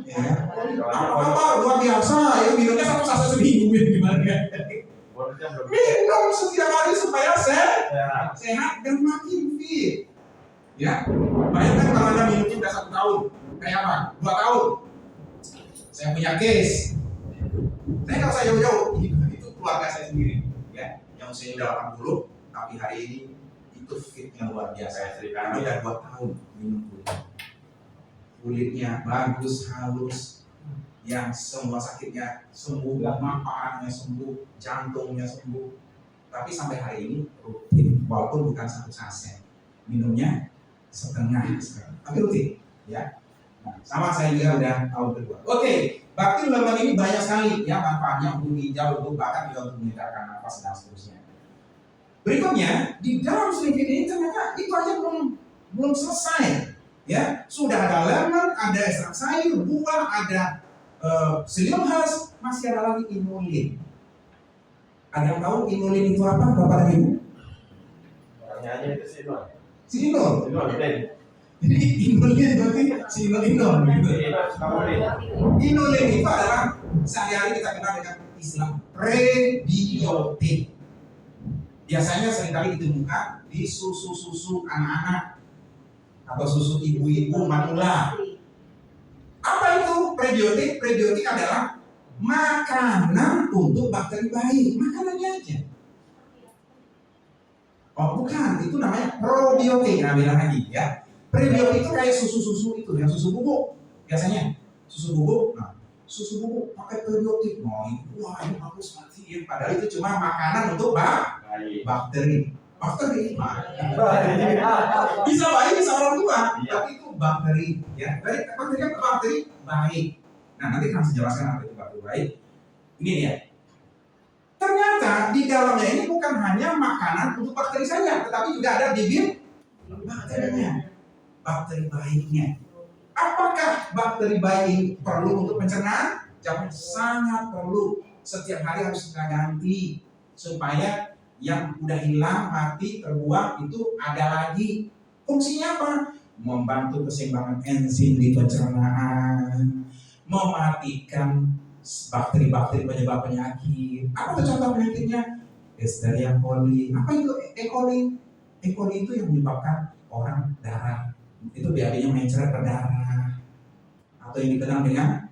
Ya. Apa luar biasa ya minumnya 1 saset seminggu gimana? Minum setiap hari supaya sehat dan makin fit. Ya, bayangkan kalau Anda minumnya udah 1 tahun, kayak apa? 2 tahun. Saya punya case. Saya nggak usah jauh-jauh, itu keluarga saya sendiri. Ya, yang usianya udah 80, tapi hari ini itu fitnya luar biasa. Kami udah 2 tahun minum kulitnya bagus, halus, yang semua sakitnya sembuh, parahnya sembuh, jantungnya sembuh. Tapi sampai hari ini rutin, walaupun bukan 1 saset, minumnya setengah sekarang, tapi rutin, ya. Nah, sama saya juga udah tahun kedua. Oke, berarti lemon ini banyak sekali ya manfaatnya untuk ginjal, untuk bahkan juga untuk meningkatkan nafas dan seterusnya. Berikutnya di dalam selimut ini ternyata itu aja belum selesai, ya. Sudah ada lemon, ada ekstrak sayur, buah, ada psyllium husk, masih ada lagi inulin. Ada yang tahu inulin itu apa, Bapak dan Ibu? Nyanyi itu sinol. Sinol. Sinol, Ben. Jadi inulin berarti sinol gitu. Inulin itu adalah sehari-hari kita kenal dengan istilah prebiotik. Biasanya seringkali ditemukan di susu-susu anak-anak atau susu ibu-ibu manula. Apa itu prebiotik? Prebiotik adalah makanan untuk bakteri baik, makanannya aja. Oh bukan, itu namanya probiotik. Nah bilang lagi ya, prebiotik itu kayak susu-susu itu, yang susu bubuk biasanya, susu bubuk. Nah, susu bubuk pakai probiotik, wah ini bagus mati ya. Padahal itu cuma makanan untuk bakteri. Bakteri bisa baik bisa orang tua, tapi itu bakteri ya. Bakteri baik. Nah nanti akan saya jelaskan apa itu bakteri baik. Ini dia. Ternyata di dalamnya ini bukan hanya makanan untuk bakteri saja, tetapi juga ada bibit bakterinya, bakteri baiknya. Apakah bakteri baik ini perlu untuk pencernaan? Jawabnya sangat perlu. Setiap hari harus kita ganti supaya yang udah hilang, mati, terbuang itu ada lagi. Fungsinya apa? Membantu keseimbangan enzim di pencernaan, mematikan bakteri-bakteri penyebab penyakit. Apa tuh contoh penyakitnya? Listeria coli. Apa itu E. coli? E. coli itu yang menyebabkan orang darah. Itu BAB-nya mencret berdarah. Atau yang dikenal dengan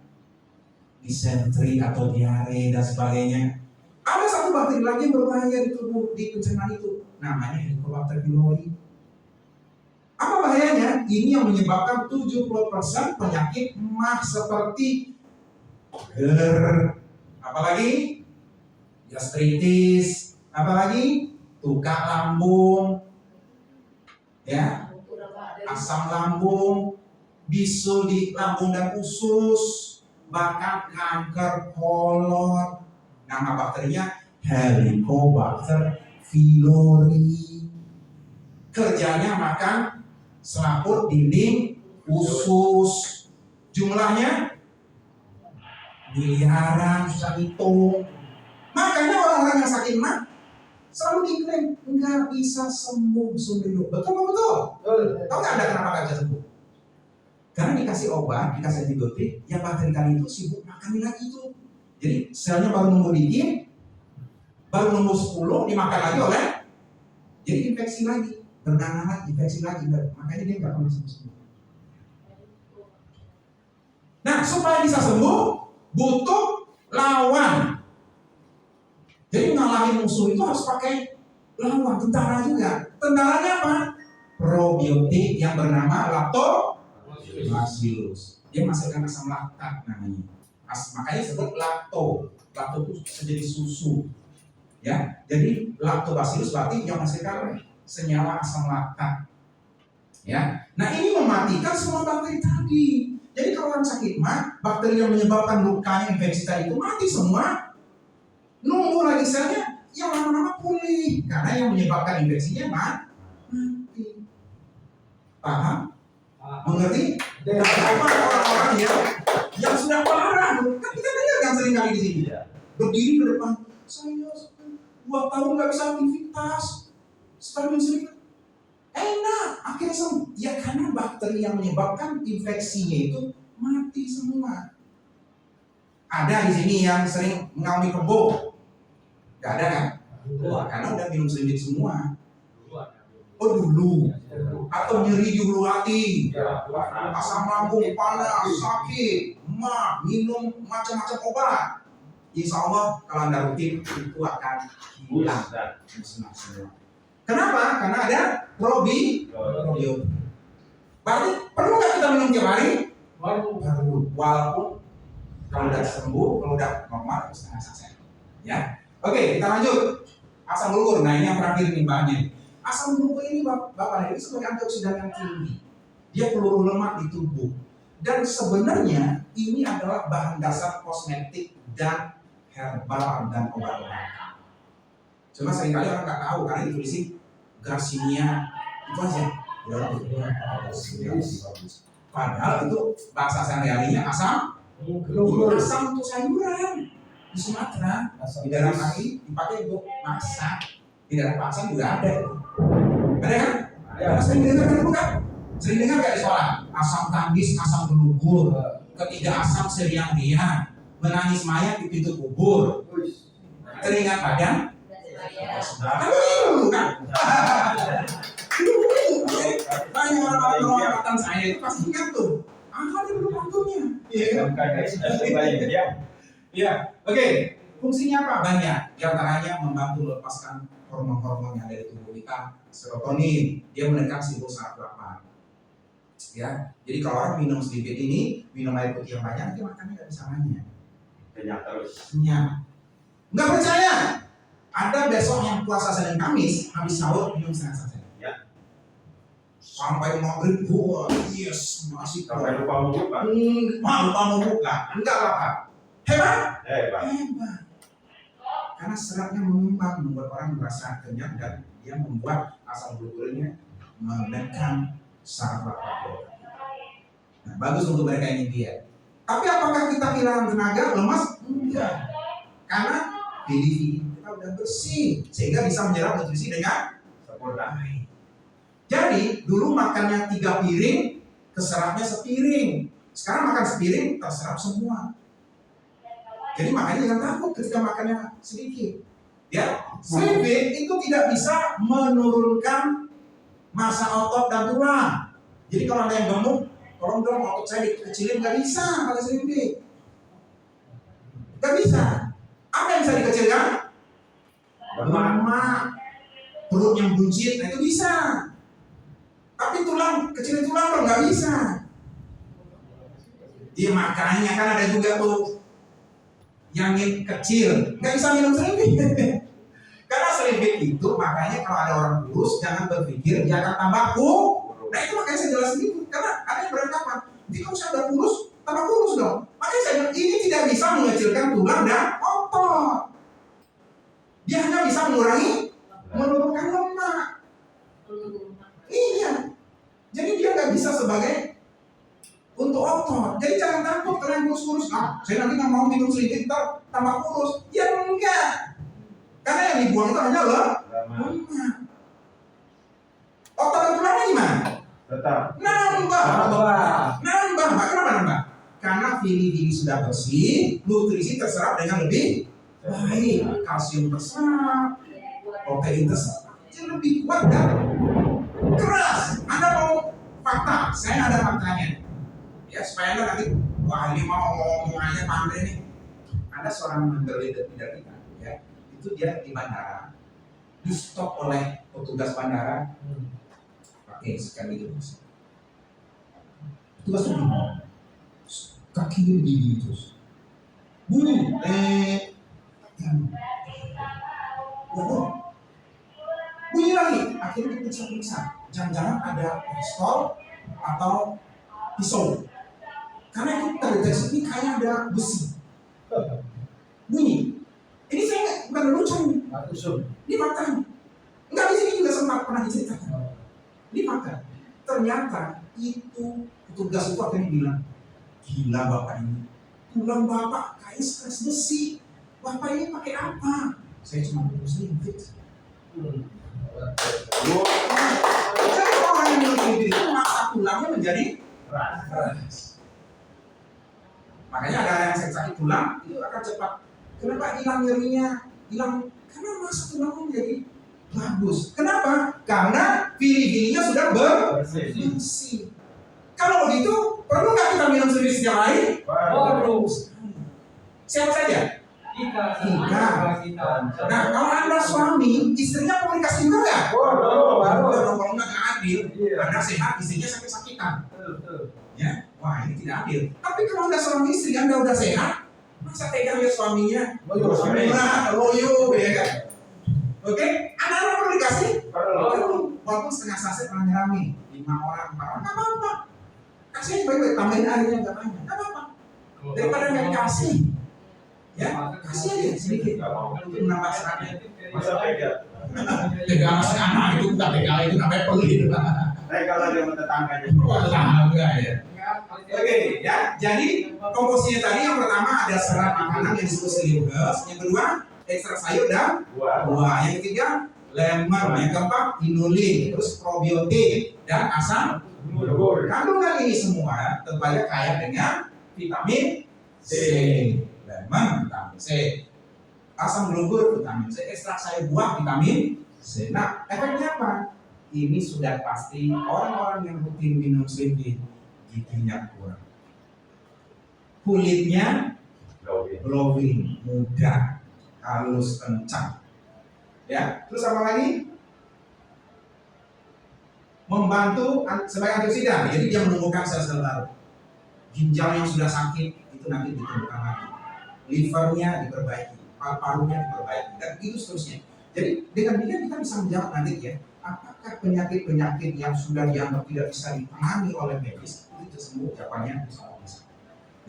disentri atau diare dan sebagainya. Ada satu bakteri lagi yang berbahaya di tubuh, di pencernaan itu, namanya Helicobacter pylori. Apa bahayanya? Ini yang menyebabkan 70% penyakit mah seperti apalagi gastritis, apalagi tukak lambung, ya, asam lambung, bisul di lambung dan usus, bahkan kanker kolon. Nama bakterinya Helicobacter pylori. Kerjanya makan selaput dinding usus. Jumlahnya miliaran, susah hitung. Makanya orang-orang yang sakit mah selalu diklaim nggak bisa sembuh seumur hidup. Betul? Tahu nggak Anda kenapa nggak bisa sembuh? Karena dikasih obat, dikasih antibiotik, yang bakteri kali itu sibuk makanin lagi itu. Jadi selnya baru numbuh dikit, baru numbuh 10, dimakan lagi oleh, jadi infeksi lagi, bernanah lagi, infeksi lagi, makanya dia nggak pernah sembuh. Nah, supaya bisa sembuh, butuh lawan. Jadi ngalahin musuh itu harus pakai lawan, tentara juga. Tentaranya apa? Probiotik yang bernama lactobacillus. Dia menghasilkan asam laktat namanya. Makanya disebut lakto. Lakto itu bisa jadi susu. Ya, jadi lactobacillus berarti yang menghasilkan senyawa asam laktat. Ya, nah ini mematikan semua bakteri tadi. Jadi kalau orang sakit mah, bakteri yang menyebabkan lukanya infeksi tadi itu mati semua. Nunggu lagi selnya yang lama-lama pulih karena yang menyebabkan infeksinya mati. Paham? Mengerti? Apa orang-orang yang sudah parah, kan kita dengar kan sering kali di sini. Berdiri ke depan, saya 2 tahun nggak bisa aktivitas, setahun sering. Enak, akhirnya sembuh. Ya karena bakteri yang menyebabkan infeksinya itu mati semua. Ada di sini yang sering mengalami kebo, nggak ada kan? Karena udah minum selindit semua. Oh dulu, atau nyeri di ulu hati, asam lambung panas, sakit, minum macam-macam obat. Insya Allah kalau Anda rutin itu akan hilang musnah semua. Kenapa? Karena ada probiotik. Berarti perlu nggak kita minum tiap hari? Perlu. Walaupun kalau udah sembuh, kalau udah normal, setengah selesai. Ya, oke kita lanjut. Asam gugur. Nah ini yang terakhir nih bahannya. Asam gugur ini Bapak ini sebagai antioksidan yang tinggi. Dia peluru lemak di tubuh. Dan sebenarnya ini adalah bahan dasar kosmetik dan herbal dan obat-obatan. Cuma seringkali orang nggak tahu karena ditulisin Garcinia itu aja. Padahal itu bahasa sehari-harinya asam gugur. Asam untuk sayuran di Sumatera, di daerah kaki dipakai untuk masak. Di daerah Paksan juga ada. Ada kan? Ada. Sering dengar kan bukan? Sering dengar nggak di sekolah? Asam tandis, asam gugur, ketiga asam seriantia, menangis mayat di pintu kubur, teringat badan. Dulu kan? Banyak orang-orang angkatan saya itu pasti ingat tuh. Angkat dulu waktunya. Iya kan? Ya, oke. Fungsinya apa? Banyak. Di antaranya membantu melepaskan hormon-hormon yang ada di tubuh kita, serotonin. Dia menekan simbol saraf lapar. Ya, jadi kalau orang minum sedikit ini, minum air putih yang banyak, dia makannya nggak bisa banyak. Kenyang terus. Kenyang. Nggak percaya? Ada besok yang puasa Senin Kamis, habis sahur minum setengah saja. Ya. Sampai maghrib, wah, yes, masih Sampai lupa mau buka. lupa mau buka. Enggak apa-apa. Hebat? Pak. Hebat. Karena seratnya mengembang, membuat orang merasa kenyang dan dia membuat asam glukosidnya menekan saraf lapar. Nah, bagus untuk mereka yang diet. Tapi apakah kita kehilangan tenaga, lemas? Enggak. Karena diri kita udah bersih sehingga bisa menyerap nutrisi dengan Sempurna. baik. Jadi dulu makannya 3 piring, keserapnya sepiring. Sekarang makan sepiring, terserap semua. Jadi makanya jangan takut ketika makannya sedikit. Ya, Slim Fit itu tidak bisa menurunkan massa otot dan tulang. Jadi kalau ada yang gemuk, tolong dong otot saya dikecilin, nggak bisa pakai Slim Fit. Nggak bisa. Apa yang bisa dikecilkan? Lemak, perut yang buncit, nah itu bisa. Tapi tulang, kecilin tulang dong nggak bisa. Iya makanya kan ada juga tuh yang kecil, nggak bisa minum Slim Fit. Karena Slim Fit itu makanya kalau ada orang kurus jangan berpikir dia akan tambah kurus. Nah itu makanya saya jelasin itu, karena ada yang beranggapan, jadi kalau saya udah kurus, tambah kurus dong. Makanya saya bilang ini tidak bisa mengecilkan tulang dan otot. Dia hanya bisa menurunkan lemak. Iya. Jadi dia nggak bisa sebagai untuk otot. Jadi jangan takut kalian kurus-kurus. Ah, saya nanti nggak mau minum sedikit, tambah kurus. Ya enggak. Karena yang dibuang itu hanya lemak. Otot dan tulangnya gimana? Tetap. Nambah. Kenapa nambah? Karena vili-vili sudah bersih, nutrisi terserap dengan lebih baik. Kalsium terserap, protein terserap. Jadi lebih kuat dan keras. Anda mau fakta? Saya ada faktanya. Ya supaya Anda nanti, wah ini mau ngomong aja pandai nih. Ada seorang menteri leader kita, ya, itu dia di bandara, di stop oleh petugas bandara, pakai sekali terus. Petugas itu kakinya begini terus, bunyi, bunyi lagi, akhirnya diperiksa-periksa, jangan-jangan ada pistol atau pisau. Karena itu terdeteksi ini kayak ada besi. Bunyi. Ini saya bukan lucu. Ini fakta. Enggak, di sini juga sempat pernah diceritakan. Ini fakta. Ternyata itu petugas itu akhirnya bilang, gila bapak ini. Tulang bapak kayak stres besi. Bapak ini pakai apa? Saya cuma minum Slim Fit. Jadi orang yang minum Slim Fit itu maksa tulangnya menjadi keras. Makanya ada yang sakit tulang itu akan cepat. Kenapa hilang nyerinya? Hilang karena masa tulangnya menjadi bagus. Kenapa? Karena vili-vilinya sudah bersih. Kalau begitu, perlu nggak kita minum sendiri setiap hari? Perlu. Siapa saja? Kita. Nah, kalau Anda suami, istrinya komunikasi juga nggak? Kalau nggak adil. Anda sehat, istrinya sakit-sakitan. Ya, wah ini tidak adil. Tapi kalau Anda seorang istri, Anda udah sehat, masa tega lihat suaminya? Loyo, ya kan? Oke, anak-anak perlu dikasih? Perlu. Walaupun setengah saset rame-rame, 5 orang, 4 orang, nggak apa-apa. Kasih baik-baik, tambahin airnya nggak banyak, nggak apa-apa. Daripada nggak dikasih, ya kasih aja sedikit untuk menambah seratnya. Masa tega? Tega anak itu bukan tega, itu namanya pelit. Tega lah dia sama tetangganya. Tetangga ya. Oke, ya. Jadi komposisinya tadi yang pertama ada serat makanan yang disebut selubus, yang kedua ekstrak sayur dan buah, yang ketiga lemon, yang keempat inulin, terus probiotik dan asam glugur. Kandungan ini semua tentunya kaya dengan vitamin C, lemon vitamin C, asam glugur vitamin C, ekstrak sayur buah vitamin C. Nah, efeknya apa? Ini sudah pasti orang-orang yang rutin minum Slim Fit giginya kurang, kulitnya glowing, muda, halus, kencang. Ya, terus apa lagi? Membantu sebagai antioksidan, jadi dia menumbuhkan sel-sel baru. Ginjal yang sudah sakit itu nanti ditumbuhkan lagi, livernya diperbaiki, paru-parunya diperbaiki, dan itu seterusnya. Jadi dengan demikian kita bisa menjawab nanti ya, apakah penyakit-penyakit yang sudah dianggap tidak bisa ditangani oleh medis itu sembuh? Jawabannya bisa.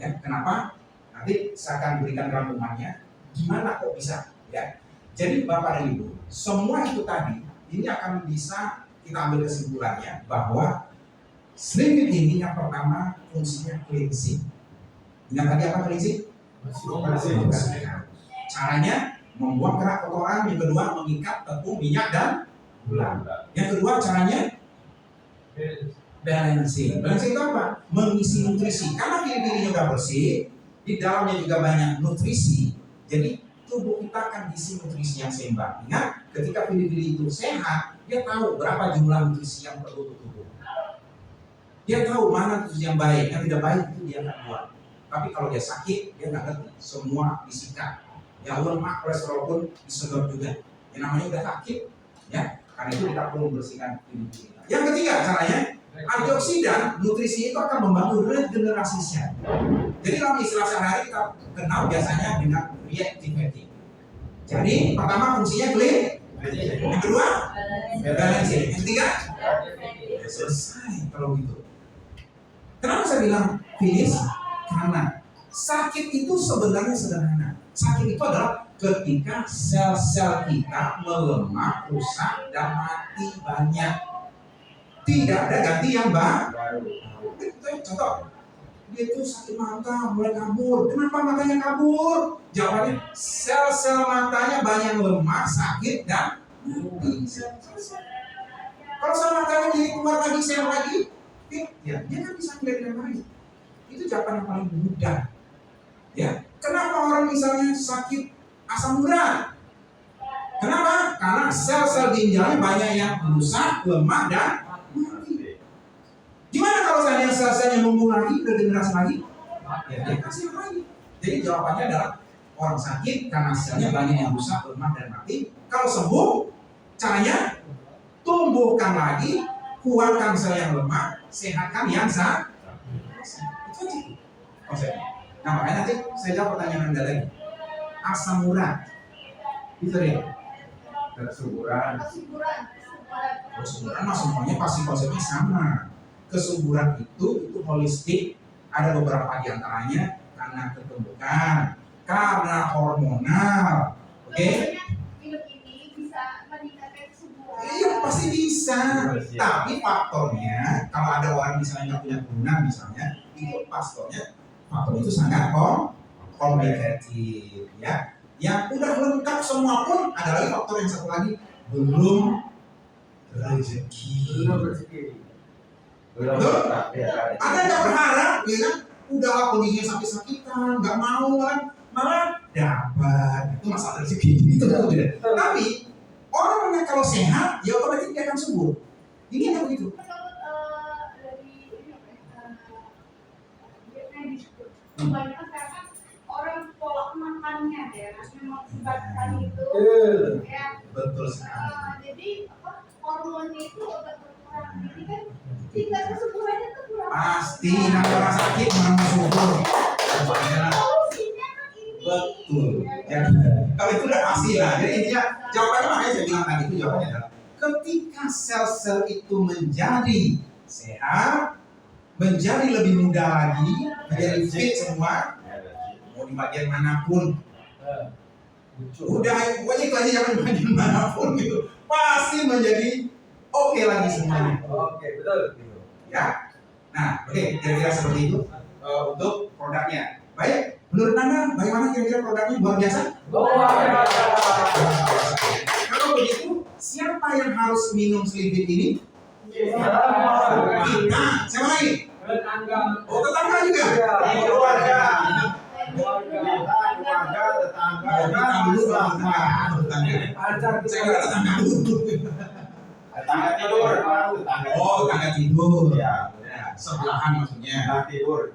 Ya, kenapa? Nanti saya akan berikan rangkumannya. Gimana kok bisa? Ya. Jadi Bapak dan Ibu, semua itu tadi ini akan bisa kita ambil kesimpulannya bahwa Slim Fit ini yang pertama fungsinya cleansing. Yang tadi apa cleansing? Membersihkan. Caranya membuang kerak kotoran. Yang kedua mengikat tepung, minyak dan gula. Yang kedua caranya balancing. Balancing itu apa? Mengisi nutrisi. Karena diri-dirinya sudah bersih, di dalamnya juga banyak nutrisi. Jadi tubuh kita akan diisi nutrisi yang seimbang. Ingat, ketika diri itu sehat, dia tahu berapa jumlah nutrisi yang perlu untuk tubuh. Dia tahu mana nutrisi yang baik, yang tidak baik itu dia nggak buat. Tapi kalau dia sakit, dia nggak ngerti. Semua disikat. Yang lemak, kolesterol pun disedot juga. Yang namanya udah sakit, ya. Karena itu kita perlu membersihkan diri kita. Yang ketiga caranya, antioksidan, nutrisi itu akan membantu regenerasi sel. Jadi dalam istilah sehari-hari kita kenal biasanya dengan reactivating. Jadi pertama fungsinya clean, yang kedua balancing, yang ketiga selesai kalau gitu. Kenapa saya bilang finish? Karena sakit itu sebenarnya sederhana. Sakit itu adalah ketika sel-sel kita melemah, rusak, dan mati banyak. Tidak ada ganti yang baru. Contoh, dia itu sakit mata, mulai kabur. Kenapa matanya kabur? Jawabannya, sel-sel matanya banyak lemah, sakit, dan mati. Kalau sel matanya jadi keluar lagi, sel lagi, ya dia kan bisa melihat yang lain. Itu jawaban yang paling mudah. Ya, kenapa orang misalnya sakit asam urat? Kenapa? Karena sel-sel ginjalnya banyak yang rusak, lemah, dan mati. Gimana kalau saya sel-selnya numbuh lagi, regenerasi lagi? Ya, dia kasih lagi. Jadi jawabannya adalah orang sakit karena selnya banyak yang rusak, lemah, dan mati. Kalau sembuh, caranya tumbuhkan lagi, kuatkan sel yang lemah, sehatkan yang sakit. Itu aja konsepnya. Nah, makanya nanti saya jawab pertanyaan Anda lagi. Asam urat itu deh. Kesuburan mah semuanya pasti konsepnya sama. Kesuburan itu holistik. Ada beberapa di antaranya karena ketumbukan, karena hormonal. Oke? Iya pasti bisa. Tapi faktornya kalau ada orang misalnya nggak punya keturunan misalnya, itu faktor itu sangat komplikatif ya. Yang udah lengkap semua pun ada lagi faktor yang satu lagi, belum rezeki. Betul? Ada yang berharap ya kan, udah kondisinya sakit-sakitan, nggak mau kan, malah dapat. Itu masalah rezeki. Itu betul tidak? Tapi orang yang kalau sehat, ya otomatis dia akan subur. Ini yang begitu. Kebanyakan sekarang orang pola makannya ya, memang sebabkan itu. Ya. Betul sekali. Jadi hormonnya itu agak berkurang. Jadi kan tingkat kesuburannya tuh kurang. Pasti nanti orang sakit mana subur. Solusinya kan ini. Betul. Jadi kalau itu udah pasti lah. Jadi intinya jawabannya makanya saya bilang tadi itu jawabannya adalah ketika sel-sel itu menjadi sehat, menjadi lebih muda lagi, menjadi fit semua, mau di bagian manapun, udah pokoknya itu aja jangan di bagian manapun gitu, pasti menjadi oke lagi semuanya. Oke, betul. Ya, nah oke, kira-kira seperti itu untuk produknya. Baik, menurut Anda bagaimana kira-kira produknya luar biasa? Kalau begitu, siapa yang harus minum Slim Fit ini? Kita, siapa lagi? Oh, tetangga juga. Keluarga. Saya kira tetangga dulu. Tetangga tidur. Oh, tetangga tidur. Ya. Sebelahan maksudnya. Tetangga tidur.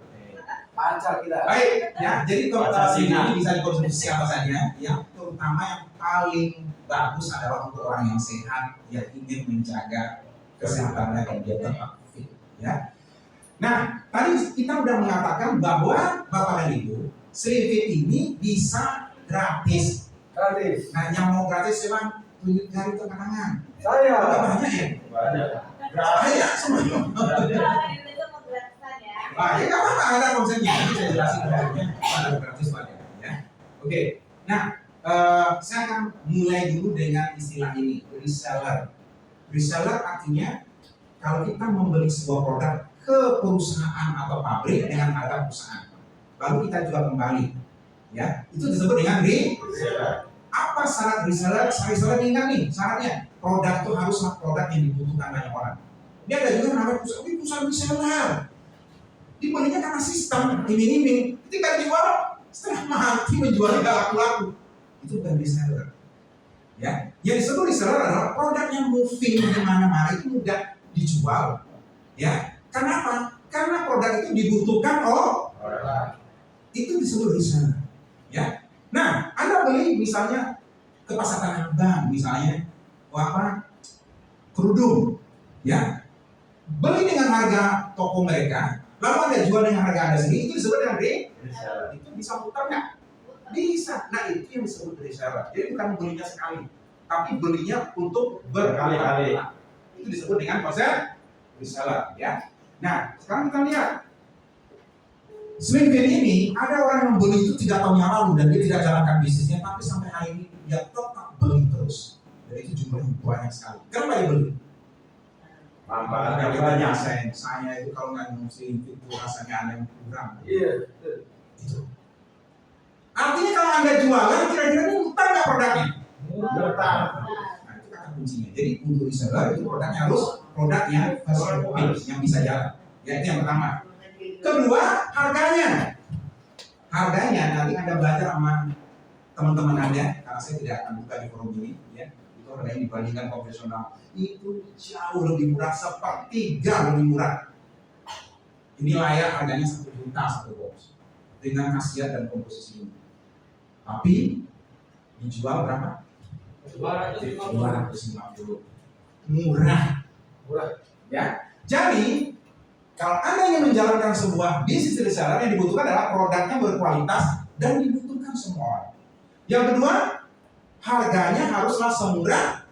Pacar kita. Baik, ya. Jadi Pancasila. ini bisa dikonsumsi siapa saja, ya. Terutama yang paling bagus adalah untuk orang yang sehat, yang ingin menjaga kesehatannya dan dia tetap fit, ya. Nah, tadi kita udah mengatakan bahwa Bapak dan Ibu, Slim Fit ini bisa gratis. Gratis. Nah, yang mau gratis silakan tunjuk jari ke tangan. Saya. Udah banyak ya? Banyak. Banyak semuanya. Kalau Indonesia mau gratisan ya. Ya nggak apa-apa, ada konsepnya. Nanti saya jelasin konsepnya. Ada gratis banyak, ya. Oke. Nah, saya akan mulai dulu dengan istilah ini, reseller. Reseller artinya kalau kita membeli sebuah produk ke perusahaan atau pabrik dengan harga perusahaan, baru kita jual kembali, ya. Itu disebut dengan reseller. Apa syarat reseller? Reseller ingat nih syaratnya, produk itu haruslah produk yang dibutuhkan banyak orang. Ini ada juga namanya perusahaan reseller. Dibelinya karena sistem iming-iming, ketika dijual setengah mati menjualnya nggak laku-laku. Itu bukan reseller. Ya, yang disebut reseller adalah produk yang moving di mana-mana, itu mudah dijual. Ya, kenapa? Karena produk itu dibutuhkan itu disebut reseller. Ya, nah Anda beli misalnya ke pasar Tanah Abang misalnya, kerudung, ya, beli dengan harga toko mereka, lalu Anda jual dengan harga Anda sendiri, itu disebut dengan reseller. Itu bisa putar nggak? Bisa. Nah, itu yang disebut reseller. Jadi bukan belinya sekali, tapi belinya untuk berkali-kali. Itu disebut dengan konsep reseller, ya. Nah, sekarang kita lihat Slim Fit ini ada orang yang beli itu 3 tahun yang lalu dan dia tidak jalankan bisnisnya, tapi sampai hari ini dia tetap beli terus. Dan itu jumlahnya banyak sekali. Kenapa dia beli? Manfaatnya banyak. Saya itu kalau nggak minum Slim Fit itu rasanya ada yang kurang. Iya. Itu. Artinya kalau Anda jualan, kira-kira ini utang nggak produknya? Bertang. Nah, itu kata kuncinya. Jadi untuk reseller itu produknya harus produk yang yang bisa jalan. Ya, itu yang pertama. Kedua, harganya. Harganya nanti Anda belajar sama teman-teman Anda, karena saya tidak akan buka di forum ini, ya. Itu harganya dibandingkan konvensional itu jauh lebih murah, sepertiga lebih murah. Ini layak harganya 1 juta satu box dengan khasiat dan komposisi ini. Tapi dijual berapa? 250. Murah. Ya. Jadi kalau Anda ingin menjalankan sebuah bisnis reseller, yang dibutuhkan adalah produknya berkualitas dan dibutuhkan semua orang. Yang kedua, harganya haruslah semurah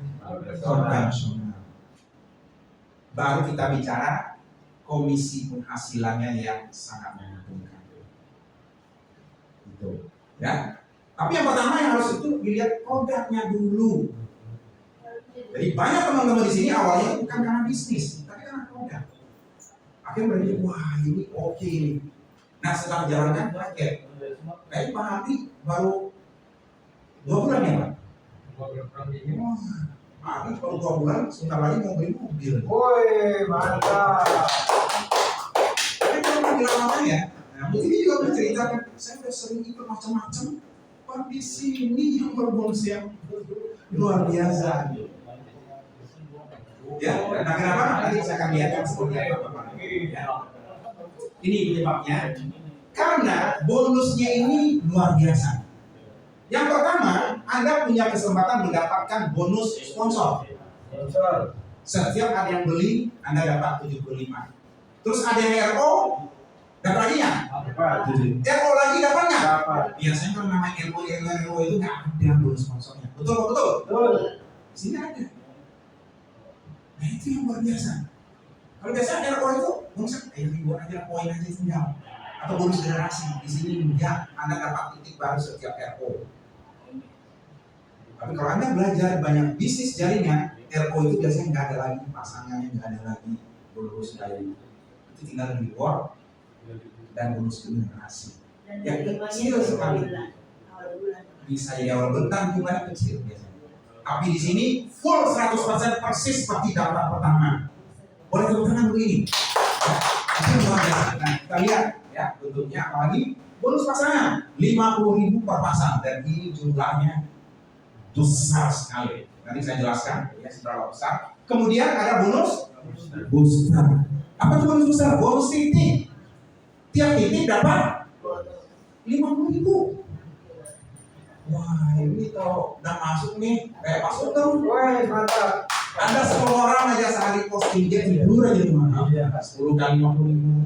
konvensional. Baru kita bicara komisi penghasilannya yang sangat menguntungkan. Gitu. Ya. Tapi yang pertama yang harus itu dilihat produknya dulu. Jadi banyak teman-teman di sini awalnya bukan karena bisnis, tapi karena produk. Akhirnya berpikir, wah ini oke nih. Nah setelah jalankan kaget. Kayak Pak Hadi baru 2 bulan ya Pak? Wah, Pak Hadi baru 2 bulan, sebentar lagi mau beli mobil. Woi, mantap. Tapi kalau mau bilang apa ya? Nah, ini juga menceritakan, saya udah sering ikut macam-macam. Pak di sini yang berbonus yang luar biasa. Ya, nah kenapa? Nanti saya akan lihatkan seperti apa. Ya. Ini penyebabnya. Karena bonusnya ini luar biasa. Yang pertama, Anda punya kesempatan mendapatkan bonus sponsor. Setiap ada yang beli, Anda dapat 75. Terus ada yang RO, dapat lagi ya? RO lagi dapatnya? Biasanya kalau namanya RO itu nggak ada bonus sponsornya. Betul. Di sini ada. Nah itu yang luar biasa. Kalau biasanya RO itu bonus ribuan aja, poin aja tinggal. Atau bonus generasi. Di sini enggak, Anda dapat titik baru setiap RO. Tapi kalau Anda belajar banyak bisnis jaringan, RO itu biasanya nggak ada lagi pasangannya, nggak ada lagi bonus dari itu, tinggal reward dan bonus generasi. Yang kecil sekali. Bisa jadi awal bentar jumlahnya kecil biasanya. Tapi di sini full 100% persis seperti daftar pertama. Boleh tepuk tangan begini. Itu luar biasa. Nah, kita lihat ya bentuknya, apalagi bonus pasangan 50.000 per pasang dan ini jumlahnya besar sekali. Nanti saya jelaskan ya seberapa besar. Kemudian ada bonus booster. Apa itu bonus booster? Bonus titik. Tiap titik dapat 50.000. Wah, ini kalau udah masuk nih, kayak masuk dong. Wes, mantap. Ada 10 orang aja sehari posting dia tidur aja di mana? Iya. 10 kali 50.000.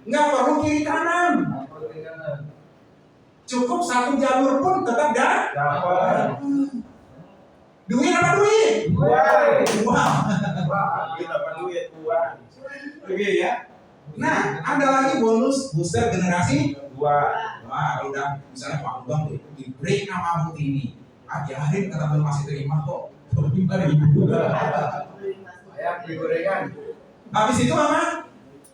Nggak perlu kiri kanan. Cukup satu jalur pun tetap Dapat. duit apa duit? Wes. Wow. Kita dapat duit uang. Oke ya. Nah, ada lagi bonus booster generasi 2. Wah, udah misalnya Pak Bang tuh di break nama bukti ini. Ajarin kata belum masih terima kok. 5.000. Ayam digorengkan. Habis itu apa?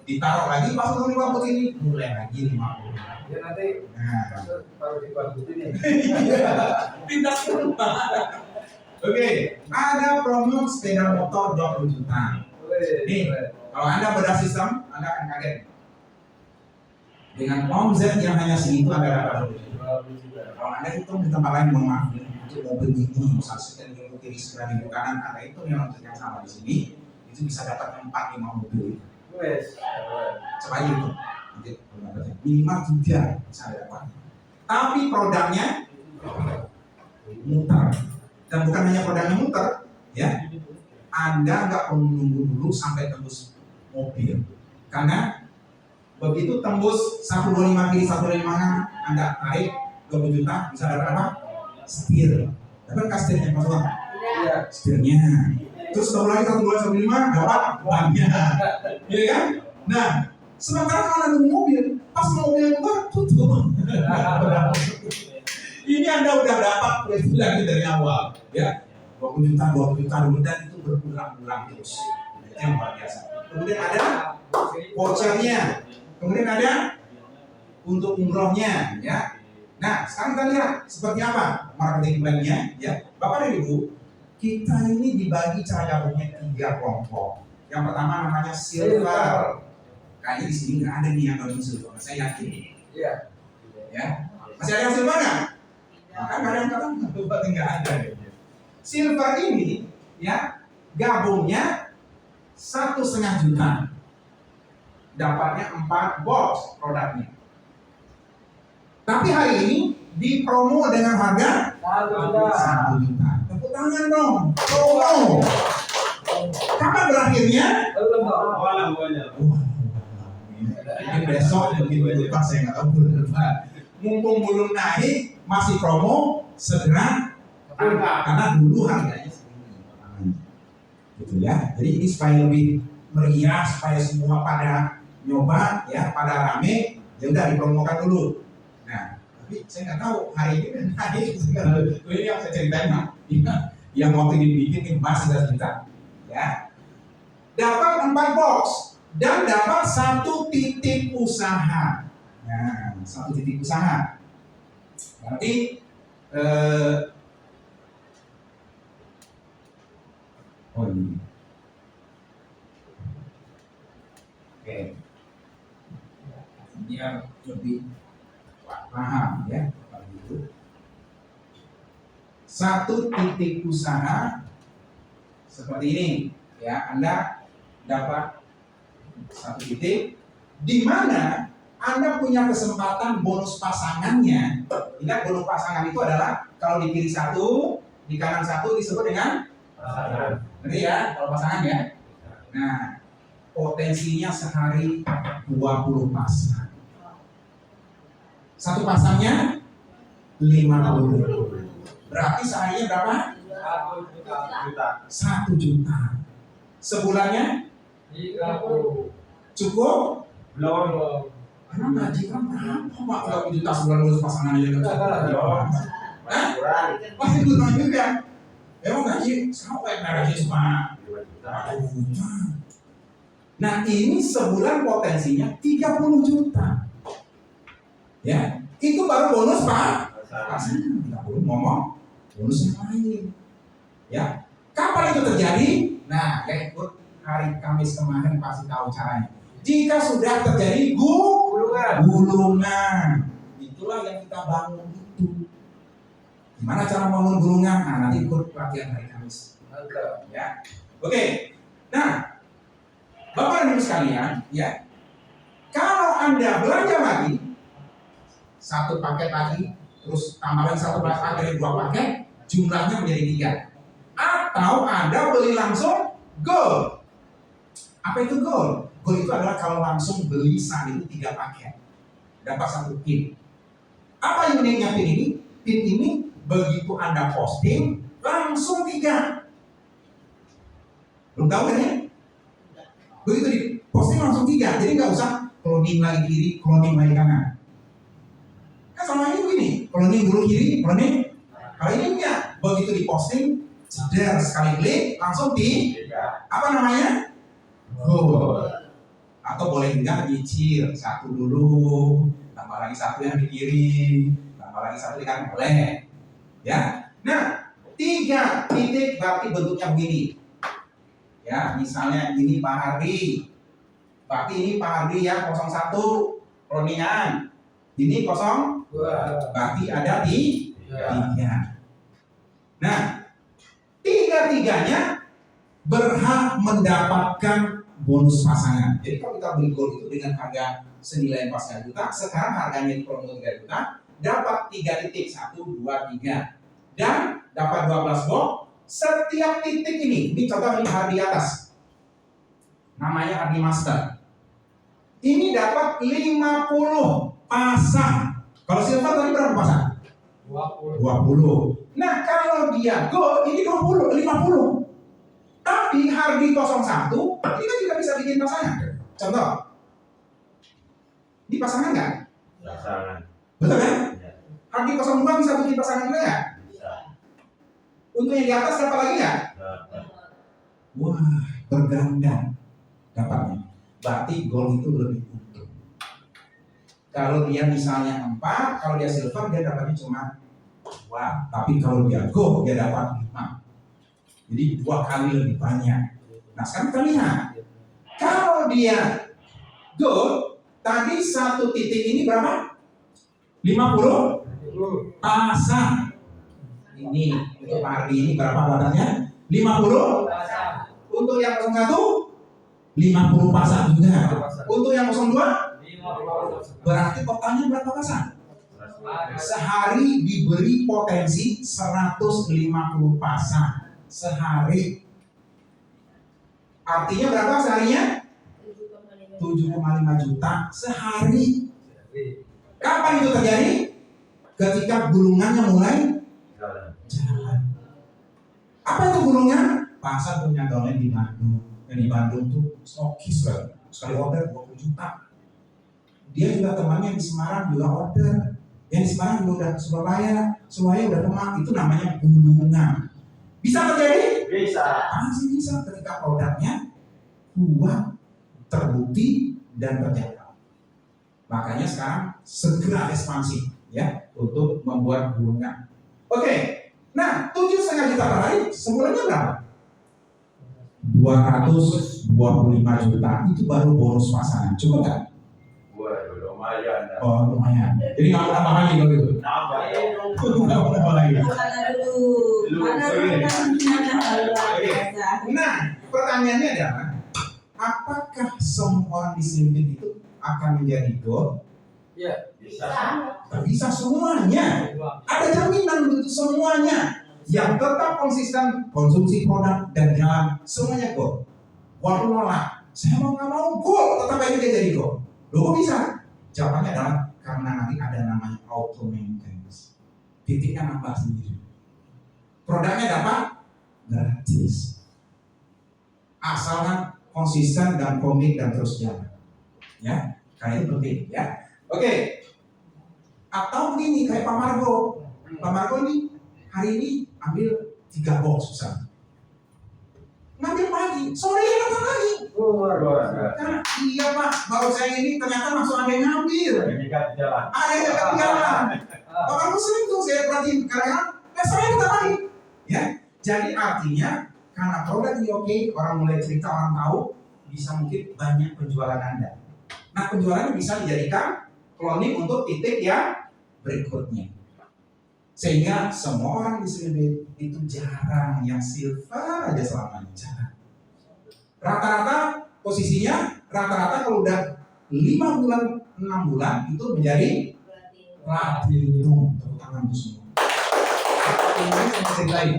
Ditaruh lagi pas untuk 50 ini mulai lagi 50. Ya nanti Nah, taruh di bangku ini. pindah ke rumah. Oke, ada promo sepeda motor 20 juta. Nih, kalau Anda bedah sistem, Anda akan kaget. Dengan omset yang hanya segitu Anda dapat 20 juta. Kalau Anda hitung di tempat lain, mohon maaf, untuk mobil ini, misalnya sekian minggu kiri, sekian minggu kanan, Anda hitung yang omset yang sama di sini, itu bisa dapat 4-5 mobil. Wes. Coba aja itu, nanti minimal 3 bisa dapat. Tapi produknya muter, dan bukan hanya produknya muter, ya. Anda nggak perlu menunggu dulu sampai tembus mobil, karena begitu tembus 125 kiri 125 kanan, Anda tarik 20 juta bisa dapat apa? Setir. Dapat nggak setirnya Mas Bang? Iya. Setirnya. Terus ketemu lagi 125 dapat bannya, iya kan? Nah, sementara kalau Anda nunggu mobil, pas mobil yang keluar tutup. Ini Anda udah dapat profil lagi dari awal, ya. 20 juta, 20 juta, dan itu berulang-ulang terus. Itu yang luar biasa. Kemudian ada vouchernya, kemudian ada untuk umrohnya, ya. Nah, sekarang kita lihat seperti apa marketing plan-nya, ya. Bapak dan Ibu, kita ini dibagi cara gabungnya 3 kelompok. Yang pertama namanya silver. Kayaknya di sini nggak ada nih yang gabung silver, saya yakin. Iya. Ya, masih ada yang silver nggak? Kan nggak ada yang kata berarti nggak ada. Silver ini, ya, gabungnya 1,5 juta, dapatnya 4 box produknya. Tapi hari ini dipromo dengan harga 1 juta. Tepuk tangan dong. Promo. Kapan berakhirnya? Belum. Walah banyak. Ini besok begitu lupa, saya nggak tahu berapa. Mumpung belum naik, masih promo, segera karena dulu harganya segini. Gitu ya. Jadi ini supaya lebih meriah, supaya semua pada nyoba, ya, pada rame, ya udah dipromokan dulu. Nah, tapi saya nggak tahu hari ini naik. Ini yang saya ceritain, Pak. Yang waktu dibikin ini masih 1 juta. Ya. Dapat 4 box dan dapat 1 titik usaha. Nah, 1 titik usaha. Berarti oh ini. Oke. Biar lebih paham, ya. Kalau gitu. 1 titik usaha seperti ini, ya. Anda dapat 1 titik di mana Anda punya kesempatan bonus pasangannya. Ingat, bonus pasangan itu adalah kalau di kiri 1, di kanan 1 disebut dengan pasangan. Ngerti ya, kalau pasangan ya. Nah, potensinya sehari 20 pasang. 1 pasangnya 50.000. Berarti seharinya berapa? 1 juta. Sebulannya 30. cukup? Belum. Karena gaji kan berapa Pak? 30 juta sebulan bonus pasangan aja nggak cukup. Hah? Kurang. Pasti kurang juga. Emang gaji sampai gaji cuma 2 juta. 40 juta. Nah, ini sebulan potensinya 30 juta. Ya, itu baru bonus Pak. Pasangan 30 ngomong bonus yang lain. Ya, kapan itu terjadi? Nah, yang ikut hari Kamis kemarin pasti tahu caranya. Jika sudah terjadi gulungan, itulah yang kita bangun itu. Gimana cara bangun gulungan? Nah, nanti ikut pelatihan hari Kamis. Ya, oke. Nah, Bapak dan Ibu sekalian, ya, kalau Anda belanja lagi, satu paket lagi, terus tambah lagi satu paket, 2 paket, jumlahnya menjadi 3. Atau Anda beli langsung gold. Apa itu gold? Gold itu adalah kalau langsung beli saat itu 3 paket, dapat 1 pin. Apa yang uniknya pin ini? Pin ini begitu Anda posting langsung 3. Belum tahu kan ya? Begitu di posting langsung 3, jadi nggak usah cloning lagi kiri, cloning lagi kanan. Kan sama ini begini, cloning dulu kiri, cloning. Kalau ini enggak, begitu di posting, jeder sekali klik langsung di apa namanya? Gold. Atau boleh juga nyicil, 1 dulu, tambah lagi 1 yang di kiri, tambah lagi 1 di kanan, boleh. Ya. Nah, 3 titik berarti bentuknya begini. Ya, misalnya ini Pak Hardi. Berarti ini Pak Hardi ya 01 cloningan. Ini 0, berarti ada di 3. Nah, 3-3-nya berhak mendapatkan bonus pasangan. Jadi kalau kita beli gold itu dengan harga senilai pas 3 juta, sekarang harganya di promo 3 juta, dapat 3 titik, 1, 2, 3. Dan dapat 12 box. Setiap titik ini contoh ini Hardi atas. Namanya Hardi Master. Ini dapat 50 pasang. Kalau silver tadi berapa pasang? 20. Nah, kalau dia gold ini 50. Tapi Hardi 01 kita juga bisa bikin pasangan. Contoh. Ini pasangan nggak? Pasangan. Betul kan? Ya. Hardi 02 bisa bikin pasangan juga nggak? Bisa. Untuk yang di atas dapat lagi nggak? Dapat. Wah, berganda dapatnya. Berarti gold itu lebih untung. Kalau dia misalnya 4, kalau dia silver dia dapatnya cuma 2. Tapi kalau dia gold dia dapat 5. Jadi 2 kali lebih banyak. Nah sekarang kita lihat. Kalau dia gold, tadi 1 titik ini berapa? 50 pasang. Ini untuk Pak Hardi ini berapa badannya? 50. Untuk yang 01 50 pasang juga. Untuk yang 02 berarti totalnya berapa pasang? Sehari diberi potensi 150 pasang sehari. Artinya berapa seharinya? 7,5 juta sehari. Kapan itu terjadi? Ketika gulungannya mulai jalan. Apa itu gulungan? Pasar punya downline di Bandung. Yang di Bandung tuh stokis banget. Sekali order 20 juta. Dia juga temannya di Semarang juga order. Yang di Semarang juga udah ke Surabaya udah Demak. Itu namanya gulungan. Bisa terjadi? Bisa. Masih bisa ketika produknya kuat, terbukti dan terjangkau. Makanya sekarang segera ekspansi ya untuk membuat gulungan. Oke. Nah, 7,5 juta per hari sebulannya berapa? 225 juta itu baru bonus pasangan. Cukup nggak? Waduh, lumayan. Oh, lumayan. Jadi nggak mau nambah lagi kalau gitu. Nambah ya. Nggak mau nambah lagi. Nah, pertanyaannya adalah, apakah semua orang di Slimpit itu akan menjadi gold? Bisa. Bisa semuanya. Ada jaminan untuk semuanya. Yang tetap konsisten konsumsi produk dan jalan semuanya gold. Walaupun nolak, saya mau nggak mau gold, tetap aja dia jadi gold. Loh kok bisa? Jawabannya adalah karena nanti ada namanya auto maintenance. Titiknya nambah sendiri. Produknya dapat gratis. Asalkan konsisten dan komit dan terus jalan. Ya, kayak itu penting ya. Oke. Atau begini kayak Pak Margo. Pak Margo ini hari ini ambil 3 box besar. Ngambil pagi, sore datang lagi. Luar biasa. Karena iya Pak, baru saya ini ternyata langsung ada yang ngambil. Ini kan jalan. Ada yang ketinggalan. Pak Margo sering tuh saya perhatiin karena saya datang lagi. Ya, jadi artinya karena produk ini oke, orang mulai cerita, orang tahu, bisa mungkin banyak penjualan Anda. Nah penjualannya bisa dijadikan cloning untuk titik yang berikutnya. Sehingga semua orang di sini itu jarang yang silver aja selamanya, jarang. Rata-rata posisinya, rata-rata kalau udah 5 bulan, 6 bulan itu menjadi Platinum, tepuk tangan tuh semua. Platinum ini saya ceritain.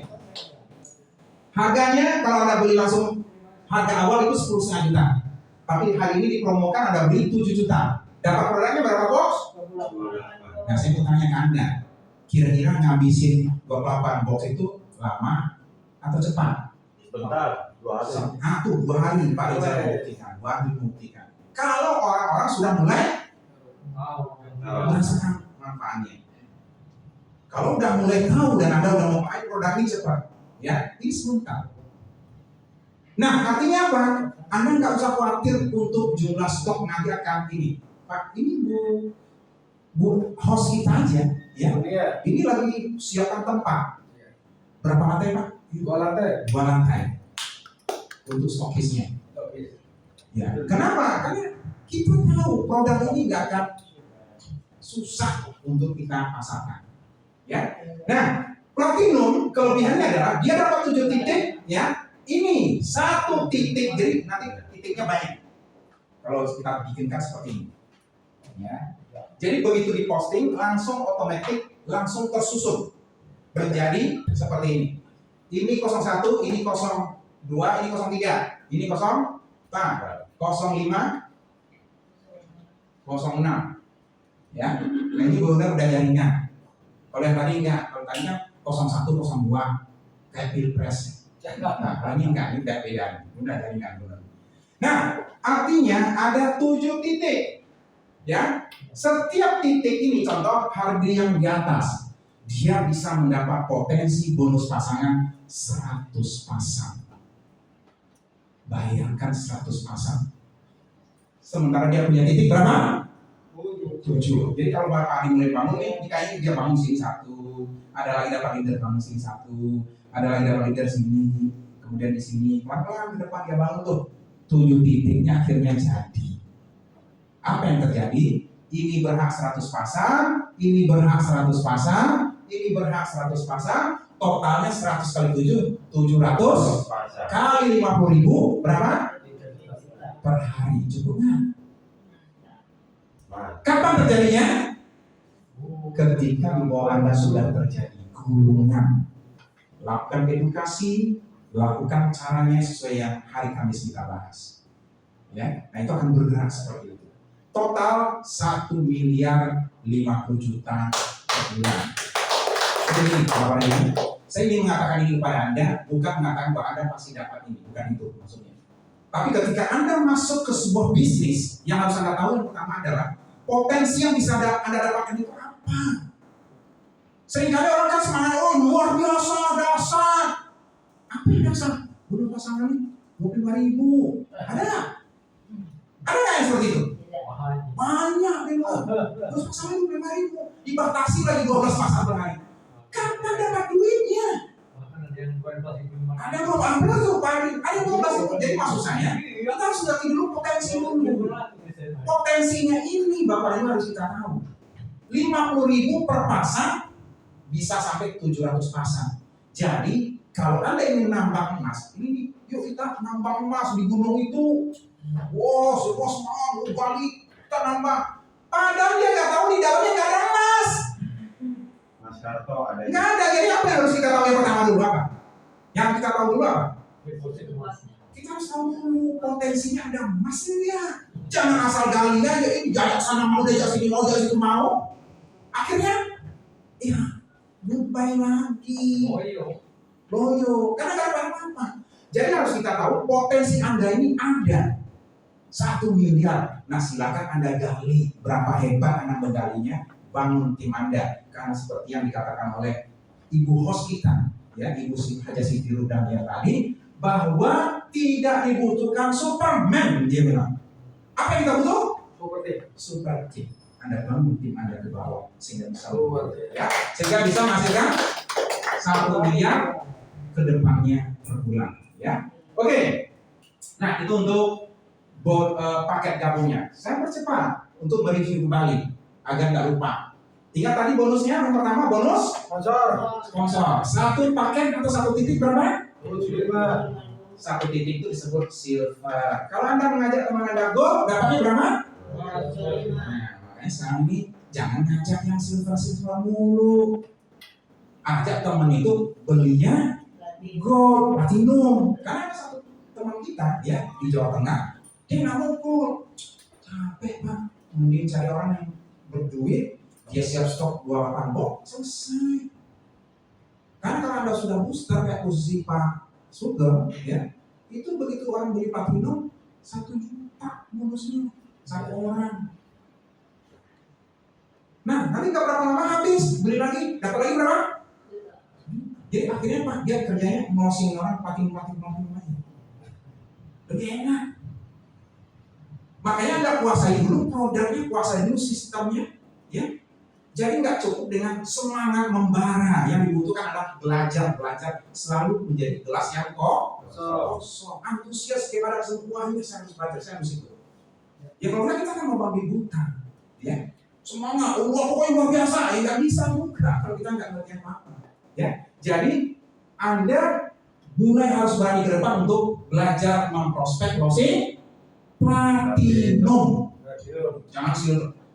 Harganya kalau Anda beli langsung harga awal itu 10,5 juta. Tapi hari ini dipromokan Anda beli 7 juta. Dapat produknya berapa box? Nah, saya mau tanya ke Anda, kira-kira ngabisin 28 box itu lama atau cepat? Bentar, 2 hari. 2 hari Pak Rizal membuktikan, 2 hari membuktikan. Kalau orang-orang sudah mulai merasakan manfaatnya. Kalau udah mulai tahu dan Anda udah mau pakai produk ini cepat, ya ini sebentar. Nah, artinya apa? Anda nggak usah khawatir untuk jumlah stok nanti akan ini. Pak, ini bu host kita aja, ya. Ini lagi siapkan tempat. Berapa lantai Pak? 2 lantai. 2 lantai untuk stokisnya. Ya, kenapa? Karena kita tahu produk ini nggak akan susah untuk kita pasarkan. Ya, nah Platinum kelebihannya adalah dia dapat 7 titik, ya. Ini 1 titik, jadi nanti titiknya banyak. Kalau kita bikinkan seperti ini, ya. Jadi begitu diposting langsung otomatis langsung tersusun menjadi seperti ini. Ini 01, ini 02, ini 03, ini 05, 06. Ya, nah ini benar udah jaringan. Kalau yang tadi enggak, kalau tadinya 01, 02 kayak pilpres. Nah, ini enggak, ini udah beda, udah jaringan benar. Nah, artinya ada 7 titik. Ya, setiap titik ini contoh harga yang di atas, dia bisa mendapat potensi bonus pasangan 100 pasang. Bayangkan 100 pasang. Sementara dia punya titik berapa? 7. Jadi kalau Bapak Adi mulai bangun nih, ini kayaknya dia bangun sini 1, ada lagi dapat leader bangun sini 1, ada lagi dapat leader sini, kemudian di sini, pelan-pelan ke depan dia bangun tuh 7 titiknya akhirnya jadi. Apa yang terjadi? Ini berhak 100 pasang, ini berhak 100 pasang, ini berhak 100 pasang, totalnya 100 kali 7, 700 kali 50.000 berapa? Per hari, cukup nggak? Kapan terjadinya? Ketika di bawah Anda sudah terjadi gulungan. Lakukan edukasi, lakukan caranya sesuai yang hari Kamis kita bahas. Ya, nah itu akan bergerak seperti itu. Total 1,50 miliar per bulan. Jadi, Bapak Ibu, saya ingin mengatakan ini kepada Anda, bukan mengatakan bahwa Anda pasti dapat ini, bukan itu maksudnya. Tapi ketika Anda masuk ke sebuah bisnis, yang harus Anda tahu yang pertama adalah potensi yang bisa Anda dapatkan itu apa. Seringkali orang kan semangat, oh luar biasa, dasar. Apa yang dasar? Bunuh pasangan ini 25.000. Ada nggak? Ada nggak yang seperti itu? Banyak memang. Terus pasangan 25.000. Dibatasi lagi 12 pasang per hari. Kapan dapat duitnya? Ada 12 tuh, ada 12 itu. Jadi maksud saya, kita harus ngerti dulu potensi dulu. Potensinya ini Bapak Ibu harus kita tahu. 50.000 per pasang bisa sampai 700 pasang. Jadi kalau Anda ingin nambang emas, ini yuk kita nambang emas di gunung itu. Wow, semua semangat, balik kita nambang. Padahal dia nggak tahu di dalamnya nggak ada emas. Mas Karto ada. Nggak ada. Jadi apa yang harus kita tahu yang pertama dulu apa? Yang kita tahu dulu apa? Kita harus tahu dulu potensinya ada emasnya. Jangan asal gali aja, ini jajak sana mau, jajak sini mau, jajak situ mau. Akhirnya, ya, goodbye lagi. Loyo, karena gak ada apa-apa. Jadi harus kita tahu potensi Anda ini ada 1 miliar. Nah silakan Anda gali berapa hebat Anda menggalinya, bangun tim Anda. Karena seperti yang dikatakan oleh Ibu host kita, ya Ibu Haja Siti Rudang yang tadi, bahwa tidak dibutuhkan Superman, dia bilang. Apa yang kita butuh? Super team. Anda bangun tim Anda ke bawah sehingga bisa ya, sehingga bisa menghasilkan 1 miliar ke depannya per bulan. Ya, oke. Nah itu untuk paket gabungnya. Saya percepat untuk mereview kembali agar nggak lupa. Ingat tadi bonusnya yang pertama bonus sponsor. 1 paket atau 1 titik berapa? 25. 1 titik itu disebut silver. Kalau Anda mengajak teman Anda gold, dapatnya berapa? Nah, makanya sekarang ini jangan ngajak yang silver mulu. Ajak teman itu belinya gold, platinum. Karena ada satu teman kita ya di Jawa Tengah, dia nggak mau gold, capek pak. Mending cari orang yang berduit, dia siap stok 28 box, selesai. Karena kalau Anda sudah booster kayak posisi Pak Sugeng, ya, itu begitu orang beli platinum 1 juta bonusnya satu orang. Nah, nanti nggak berapa lama habis, beli lagi, dapat lagi berapa? Jadi akhirnya Pak, dia kerjanya ngosing orang platinum lagi. Lebih enak. Makanya Anda kuasai dulu produknya, kuasai dulu sistemnya, ya. Jadi nggak cukup dengan semangat membara, yang dibutuhkan adalah belajar selalu menjadi gelas yang kosong, antusias kepada semuanya. Saya harus belajar, saya harus ikut. Ya kalau kita kan mau babi buta, ya semangat, pokoknya luar biasa, ya nggak bisa juga kalau kita nggak ngerti apa-apa. Ya, jadi Anda mulai harus berani ke depan untuk belajar memprospek platinum,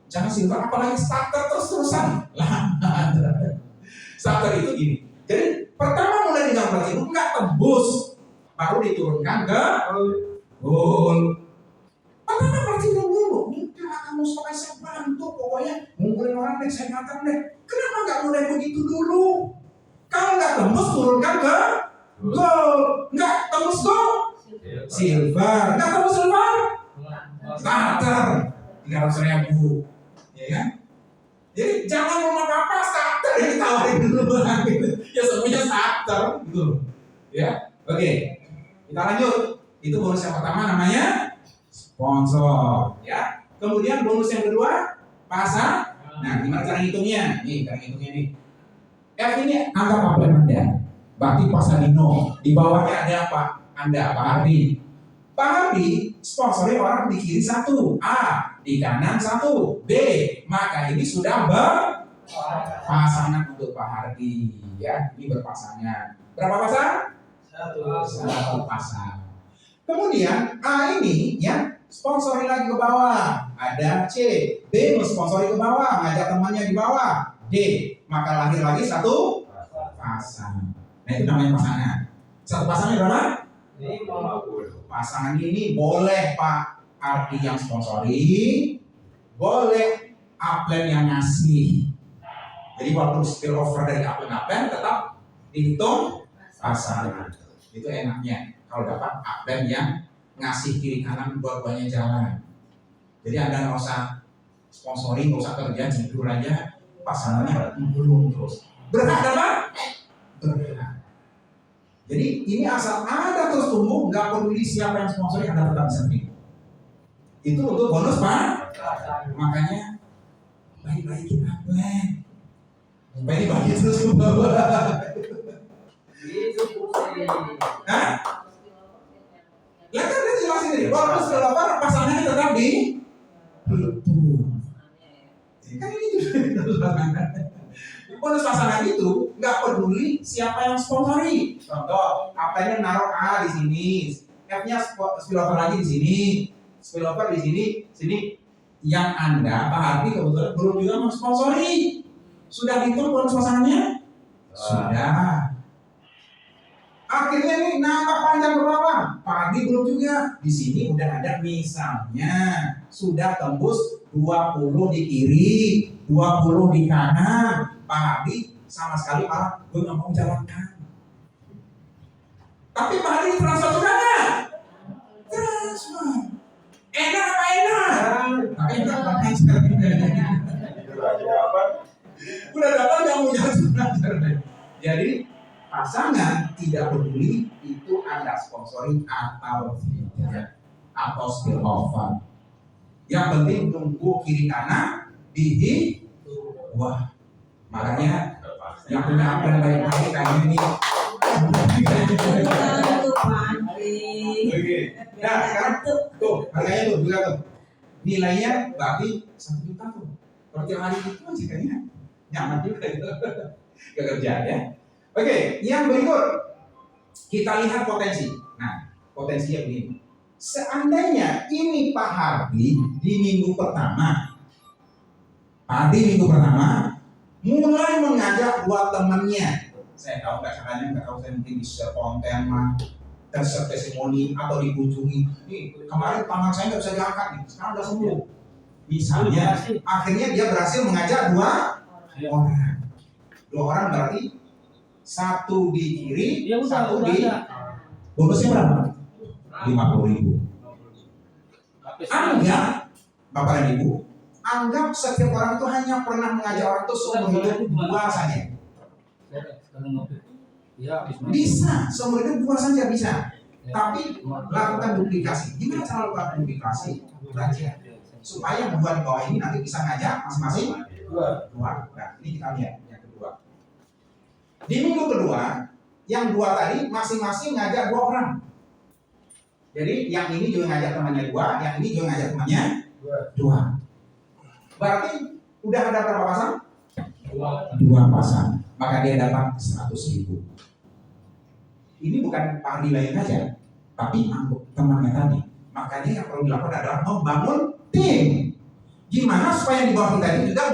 jangan silver, apalagi starter terus-terusan. Starter itu gini. Jadi pertama mulai dengan platinum nggak tembus, baru diturunkan ke gold. Pertama platinum dulu, udah kamu pakai saya bantu, pokoknya ngumpulin orang deh, saya ngatain deh. Kenapa nggak mulai begitu dulu? Kalau nggak tembus turunkan ke gold, nggak tembus gold, silver, nggak tembus silver, starter 300.000. Ya kan? Jadi jangan mau apa-apa starter yang ditawarin dulu gitu. Ya semuanya starter gitu. Ya. Oke. Kita lanjut. Itu bonus yang pertama namanya sponsor, ya. Kemudian bonus yang kedua pasang. Nah, gimana cara ngitungnya? Nih, cara ngitungnya nih. F ini anggap apa Anda? Berarti Pasadino. Di bawahnya ada apa? Anda, Pak Hardi. Pak Hardi sponsori orang di kiri 1, A, di kanan 1, B. Maka ini sudah berpasangan untuk Pak Hardi, ya. Ini berpasangan. Berapa pasang? 1 pasang. Kemudian A ini ya sponsori lagi ke bawah. Ada C, B sponsori ke bawah, ngajak temannya di bawah. D, maka lahir lagi 1 pasang. Nah itu namanya pasangan. 1 pasangnya berapa? 50. Pasangan ini boleh Pak Ardi yang sponsori, boleh upline yang ngasih. Jadi waktu spill over dari upline tetap dihitung pasangan. Itu enaknya kalau dapat upline yang ngasih kiri kanan dua-duanya jalan. Jadi Anda nggak usah sponsori, nggak usah kerja, tidur aja, pasangannya belum terus. Berhak dapat? Berhak. Jadi ini asal ada terus tumbuh, nggak peduli siapa yang sponsori, Anda tetap bisa terima. Itu untuk bonus Pak. Makanya baik-baikin upline. Baik-baikin terus ke bawah. Hah? Ya kan dia jelasin ini, walaupun sudah lapar, pasangannya tetap di kan ini juga bonus pasangan itu nggak peduli siapa yang sponsori. Contoh, apanya naruh A di sini, F-nya spillover lagi di sini, spillover di sini. Yang Anda, Pak Hardi kebetulan belum juga mensponsori. Sudah dihitung bonus pasangannya? Sudah. Akhirnya nih nambah panjang ke bawah. Pak Hardi belum juga. Di sini udah ada misalnya sudah tembus 20 di kiri, 20 di kanan. Pak Hardi sama sekali malah gue nggak mau jalankan. Tapi Pak Hardi transfer juga nggak? Transfer. Enak apa enak? Tapi enggak pakai udah dapat nggak mau jalan. Jadi pasangan tidak peduli itu Anda sponsori atau tidak, atau spill over. Yang penting tunggu kiri kanan wah. Makanya yang punya apa yang baik-baik kayak ini. Oke. Nah sekarang tuh harganya tuh juga tuh nilainya berarti 1 juta tuh. Kalau tiap hari itu masih kayaknya nyaman juga itu kerja ya. Oke, yang berikut kita lihat potensi. Nah, potensinya begini. Seandainya ini Pak Hardi di minggu pertama Padi minggu pertama mulai mengajak dua temannya. Saya tahu nggak caranya, nggak tahu, saya mungkin di share konten mah, share testimoni atau dikunjungi. Nih kemarin tangan saya nggak bisa diangkat nih, sekarang udah sembuh. Misalnya, akhirnya dia berhasil mengajak dua orang. Dua orang berarti satu di kiri, satu di bonusnya berapa? 50.000. Anggap, Bapak dan Ibu, anggap setiap orang itu hanya pernah mengajak orang itu seumur hidup 2 saja. Bisa, seumur hidup 2 saja bisa. Tapi lakukan duplikasi. Gimana cara lakukan duplikasi? Belajar. Supaya yang 2 di bawah ini nanti bisa ngajak masing-masing 2. Nah, ini kita lihat yang kedua. Di minggu kedua, yang 2 tadi masing-masing ngajak 2 orang. Jadi yang ini juga ngajak temannya 2, yang ini juga ngajak temannya 2. Berarti udah ada berapa pasang? 2 pasang. Maka dia dapat 100.000. Ini bukan padi lain aja, tapi temannya tadi. Makanya yang perlu dilakukan adalah membangun tim. Gimana supaya yang di bawah kita ini juga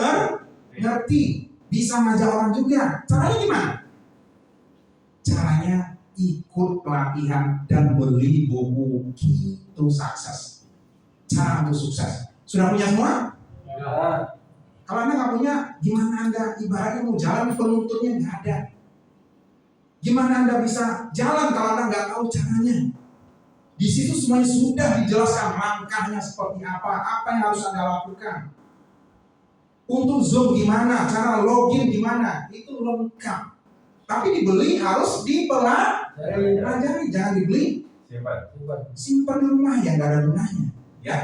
ngerti, bisa ngajak orang juga. Caranya gimana? Caranya ikut pelatihan dan beli buku Key to Success. Cara untuk sukses. Sudah punya semua? Ya. Kalau Anda nggak punya, gimana Anda ibaratnya mau jalan penuntutnya nggak ada? Gimana Anda bisa jalan kalau Anda nggak tahu caranya? Di situ semuanya sudah dijelaskan langkahnya seperti apa yang harus Anda lakukan. Untuk Zoom gimana, cara login gimana, itu lengkap. Tapi dibeli harus dipelajari, jangan dibeli. Simpan di rumah yang nggak ada gunanya. Ya.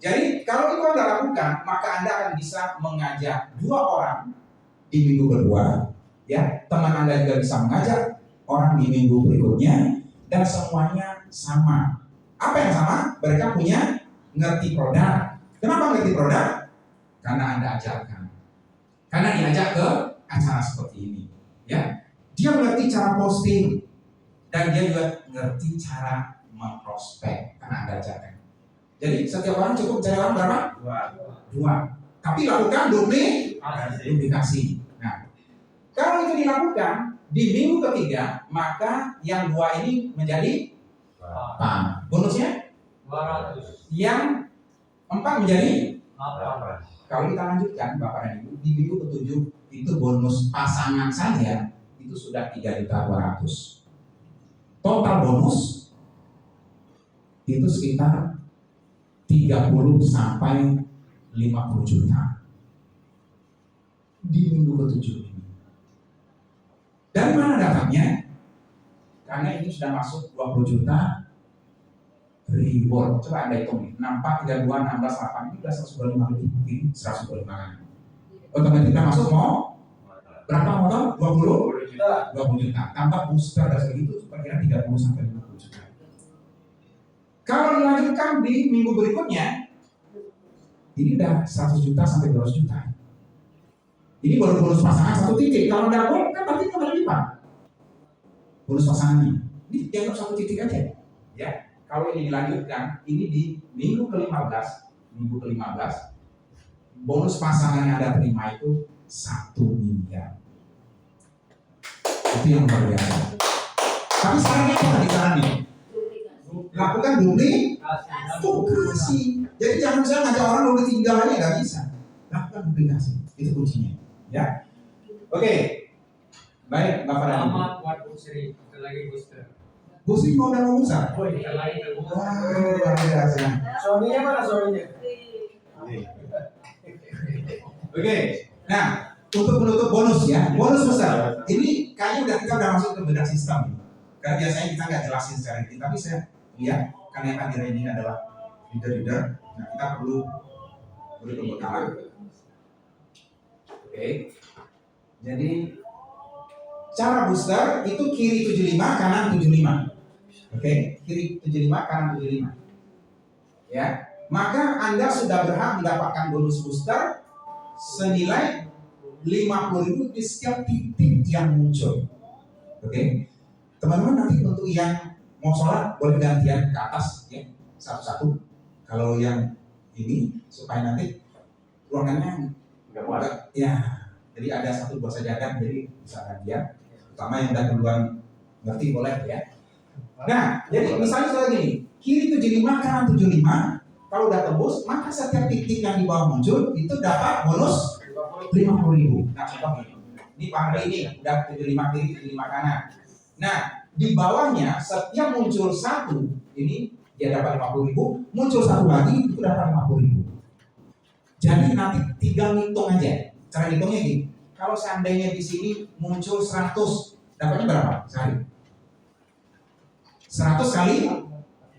Jadi kalau itu Anda lakukan, maka Anda akan bisa mengajak 2 orang di minggu kedua. Ya, teman Anda juga bisa mengajak orang di minggu berikutnya, dan semuanya sama. Apa yang sama? Mereka punya ngerti produk. Kenapa ngerti produk? Karena Anda ajarkan. Karena diajak ke acara seperti ini. Ya. Dia mengerti cara posting, dan dia juga mengerti cara memprospek karena Anda ajarkan. Jadi setiap orang cukup cari orang berapa? 2. Tapi lakukan duplikasi. Nah, kalau itu dilakukan di minggu ketiga, maka yang 2 ini menjadi bonusnya 200. Yang 4 menjadi 8. Kalau kita lanjutkan Bapak dan Ibu, di minggu ke-7 itu bonus pasangan saja itu sudah 3.200.000. Total bonus itu sekitar 30 sampai 50 juta di minggu ke-7 ini. Dari mana datangnya? Karena ini sudah masuk 20 juta reward. Coba Anda hitung nih, 64, 32, 16, 8, ini sudah 125 lebih, ini 125 kan. Otomatis kita masuk mau berapa motor? 20 juta. Tambah booster dan segitu, kira-kira 30 sampai 50 juta. Kalau dilanjutkan di minggu berikutnya, ini udah 100 juta sampai 200 juta. Ini baru bonus pasangan 1 titik. Kalau double kan berarti kembali lipat. Bonus pasangannya. Ini dianggap 1 titik aja. Ya. Kalau ini dilanjutkan, ini di minggu ke-15, bonus pasangan yang Anda terima itu 1 miliar. Itu yang luar biasa. Tapi sekarang kita bicara nih, lakukan duplikasi. Jadi jangan misalnya ngajak orang lalu tinggalannya, nggak bisa. Lakukan duplikasi, itu kuncinya. Ya, oke. Baik, Bapak dan Ibu. Selamat buat Bu Sri, kita lagi booster. Bu Sri mau dan mau besar. Oh, kita lagi booster. Wah, luar biasa. Suaminya mana suaminya? Oke, nah untuk menutup bonus ya, bonus besar. Ini kayaknya kita udah masuk ke bedah sistem. Karena biasanya kita nggak jelasin secara ini, tapi saya lihat karena yang hadir ini adalah leader. Nah kita perlu pembekalan. Oke, jadi cara booster itu kiri 75, kanan 75. Oke, kiri 75, kanan 75. Ya, maka Anda sudah berhak mendapatkan bonus booster senilai 50.000 di setiap titik yang muncul. Oke, teman-teman nanti untuk yang mau sholat boleh gantian ke atas ya, satu-satu. Kalau yang ini supaya nanti ruangannya Nggak muat. Ya, jadi ada 1-2 sajadah, jadi bisa hadiah. Terutama yang udah duluan ngerti boleh ya. Nah, jadi misalnya soal gini, kiri 75 kanan 75, kalau udah tembus, maka setiap titik yang di bawah muncul itu dapat bonus 50.000. Nah, contoh ini. Ini Pak Hari ini udah 75 kiri, 75 kanan. Nah, di bawahnya setiap muncul satu, ini dia dapat 50.000, muncul satu lagi itu dapat 50.000. Jadi nanti tinggal ngitung aja. Cara ngitungnya gini. Kalau seandainya di sini muncul 100, dapatnya berapa sehari? 100 kali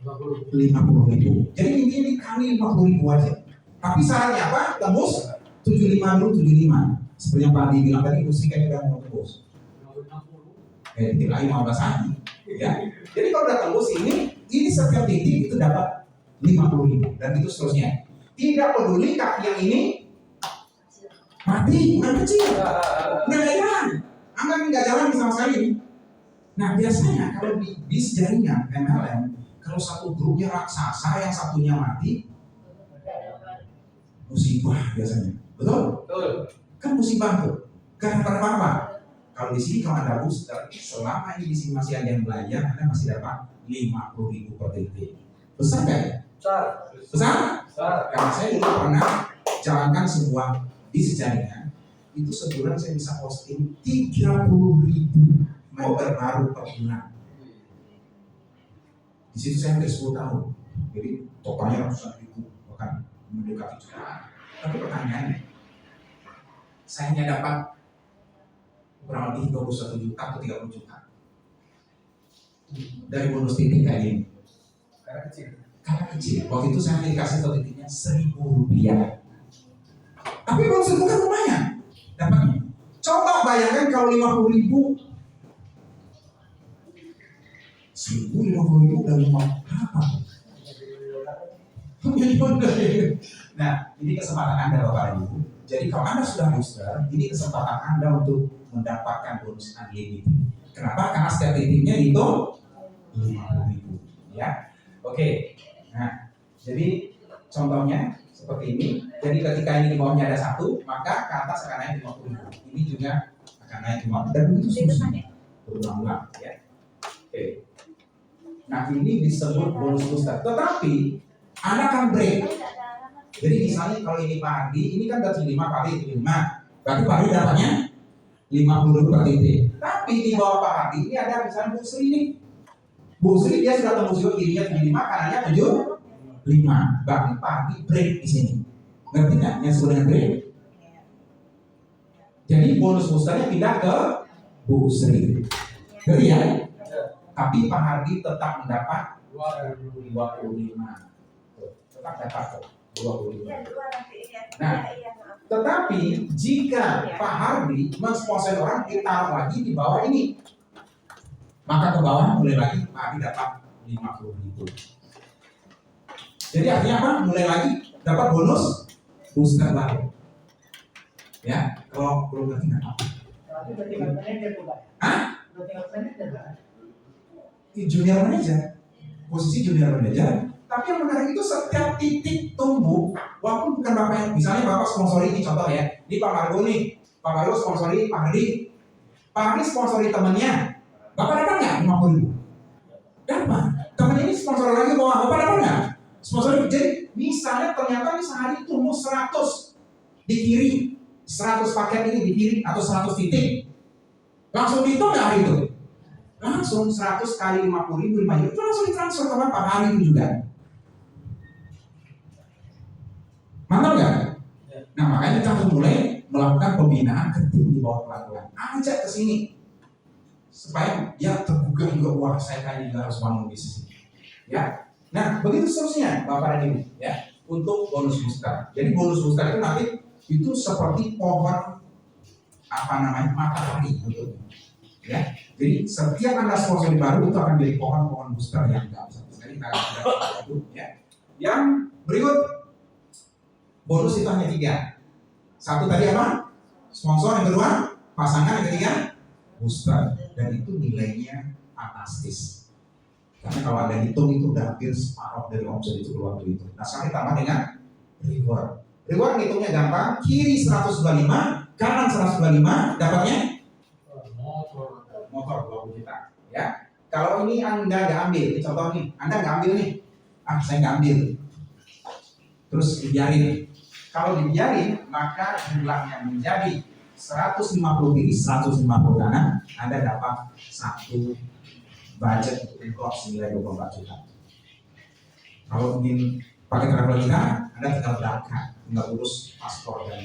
50.000. Jadi intinya dikali 50.000 aja. Tapi syaratnya apa? Tembus 75 dulu, 75. Seperti yang Pak Adi bilang tadi, mesti kayaknya udah mau tembus. Titik lagi 15 lagi. Ya. Jadi kalau udah tembus ini setiap titik itu dapat 50.000 dan itu seterusnya. Tidak peduli kaki yang ini mati, bukan kecil, nggak jalan, anggap nggak jalan sama sekali. Nah biasanya kalau di bis jaringan MLM, kalau satu grupnya raksasa, yang satunya mati, musibah biasanya, betul? Kan musibah tuh, karena apa? Kalau di sini kalau Anda booster, selama ini di sini masih ada yang belajar, Anda masih dapat 50.000 per titik. Besar nggak ya? Besar? Karena saya dulu pernah jalankan sebuah bis jaringan, itu sebulan saya bisa posting 30.000 member baru per bulan. Di situ saya hampir 10 tahun, jadi totalnya ratusan ribu, bahkan mendekati jutaan. Tapi pertanyaannya, saya hanya dapat kurang lebih 21 juta atau 30 juta dari bonus titik kayak gini. Karena kecil. Waktu itu saya dikasih satu titiknya 1.000 rupiah. Tapi bonus itu kan lumayan dapatnya. Coba bayangkan kalau 50.000, 1.050.000 udah berapa? Nah, ini kesempatan Anda Bapak Ibu. Jadi kalau Anda sudah booster, ini kesempatan Anda untuk mendapatkan bonus unlimited. Kenapa? Karena setiap titiknya itu 50.000. Ya, oke. Nah, jadi contohnya seperti ini. Jadi ketika ini di bawahnya ada 1, maka ke atas akan naik 50.000. Ini juga akan naik 50.000. Dan begitu seterusnya. Berulang-ulang, ya. Oke. Nah, ini disebut bonus booster. Tetapi Anda akan break. Jadi misalnya kalau ini Pak Ardi, ini kan 75 kali 75. Berarti Pak Ardi dapatnya 50 per titik. Tapi di bawah Pak Ardi ini ada misalnya Bu Sri ini. Bu Sri dia sudah tembus juga kirinya 75, kanannya 75. Berarti Pak Ardi break di sini. Ngerti nggak yang sebenarnya break? Jadi bonus boosternya pindah ke Bu Sri. Ngerti ya? Tapi Pak Ardi tetap mendapat 25. Tetap dapat 25. Nah, tetapi jika Pak Hardi mensponsori orang, ditaruh lagi di bawah ini, maka ke bawah mulai lagi Pak Hardi dapat 50.000. Jadi artinya apa? Mulai lagi dapat bonus booster baru. Ya, kalau belum ngerti nggak apa? Hah? Junior manager, posisi junior manager. Tapi yang menarik itu setiap titik tumbuh, walaupun bukan Bapak yang, misalnya Bapak sponsori ini contoh ya, ini Pak Margo nih, Pak Margo sponsori Pak Hardi, Pak Hardi sponsori temannya, Bapak dapat nggak 50.000? Dapat. Teman ini sponsor lagi bawah, Bapak dapat nggak? Sponsori, jadi misalnya ternyata ini sehari tumbuh 100 di kiri, 100 paket ini di kiri atau 100 titik, langsung dihitung nggak hari itu? Langsung 100 kali 50.000, 5 juta, itu langsung ditransfer ke Bapak hari itu juga. Mantap nggak? Nah makanya kita harus mulai melakukan pembinaan ke tim di bawah pelan-pelan. Ajak ke sini supaya dia tergugah juga, wah saya kayaknya juga harus bangun bisnis. Ya, nah begitu seterusnya Bapak dan Ibu ya untuk bonus booster. Jadi bonus booster itu nanti itu seperti pohon apa namanya matahari bentuknya. Ya, jadi setiap Anda sponsor baru itu akan jadi pohon-pohon booster yang nggak bisa. Jadi kita akan ya. Yang berikut bonus itu hanya 3. Satu tadi apa? Sponsor, yang kedua pasangan, yang ketiga booster. Dan itu nilainya fantastis. Karena kalau Anda hitung itu udah hampir separuh dari omset itu keluar itu. Nah sekarang ditambah dengan reward. Reward ngitungnya gampang, kiri 125, kanan 125, dapatnya motor 20 juta. Ya, kalau ini Anda nggak ambil, ini contoh nih, Anda nggak ambil nih, saya nggak ambil, terus dibiarin. Kalau dibiarin, maka jumlahnya menjadi 150 kiri, 150 kanan, Anda dapat satu budget untuk import senilai 24 juta. Kalau ingin pakai travel kita, Anda tinggal berangkat, tinggal urus paspor dan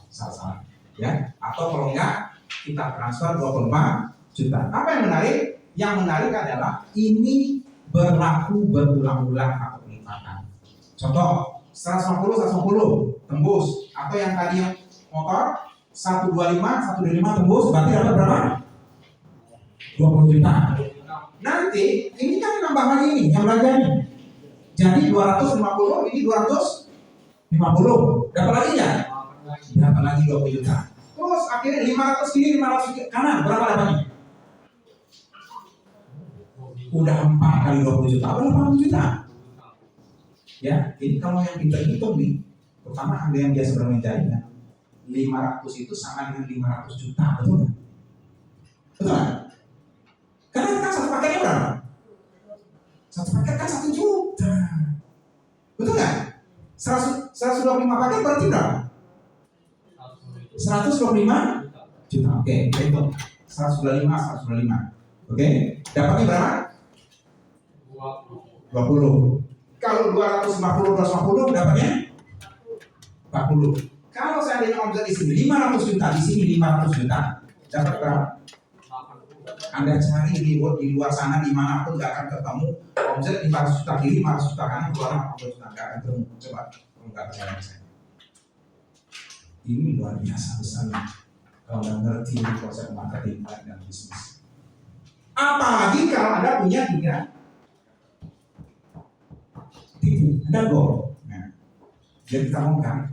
salah-salah, ya. Atau kalau enggak, kita transfer 24 juta. Apa yang menarik? Yang menarik adalah ini berlaku berulang-ulang atau peningkatan. Contoh, 150 tembus, atau yang tadi yang motor 125 tembus, berarti dapat berapa? 20 juta. Nanti ini kan nambah lagi nih yang belanja nih. Jadi 250, ini 250. Dapat lagi ya? Dapat lagi 20 juta. Terus akhirnya 500 kiri, 500 kanan, berapa dapatnya? Udah 4 kali 20 juta, berapa 80 juta? Ya, ini kalau yang kita hitung nih, pertama Anda yang biasa bermain jaringan, 500 itu sama dengan 500 juta, betul nggak? Betul nggak? Karena kan satu paketnya berapa? Satu paket kan 1 juta. Betul nggak? 125 paket berarti berapa? 125 juta. Oke, itu 125. Oke, dapatnya berapa? 20. Kalau 250 dapatnya 40. Kalau seandainya omset di sini 500 juta, di sini 500 juta, dapat berapa? Anda cari di luar sana dimanapun nggak akan ketemu omset 500 juta kiri, 500 juta kanan, keluar 80 juta, nggak akan ketemu. Coba, kalau nggak percaya saya. Ini luar biasa besarnya kalau Anda ngerti konsep marketing dan bisnis. Apalagi kalau Anda punya 3 titik, Anda goal. Nah, jadi kita ngomongkan,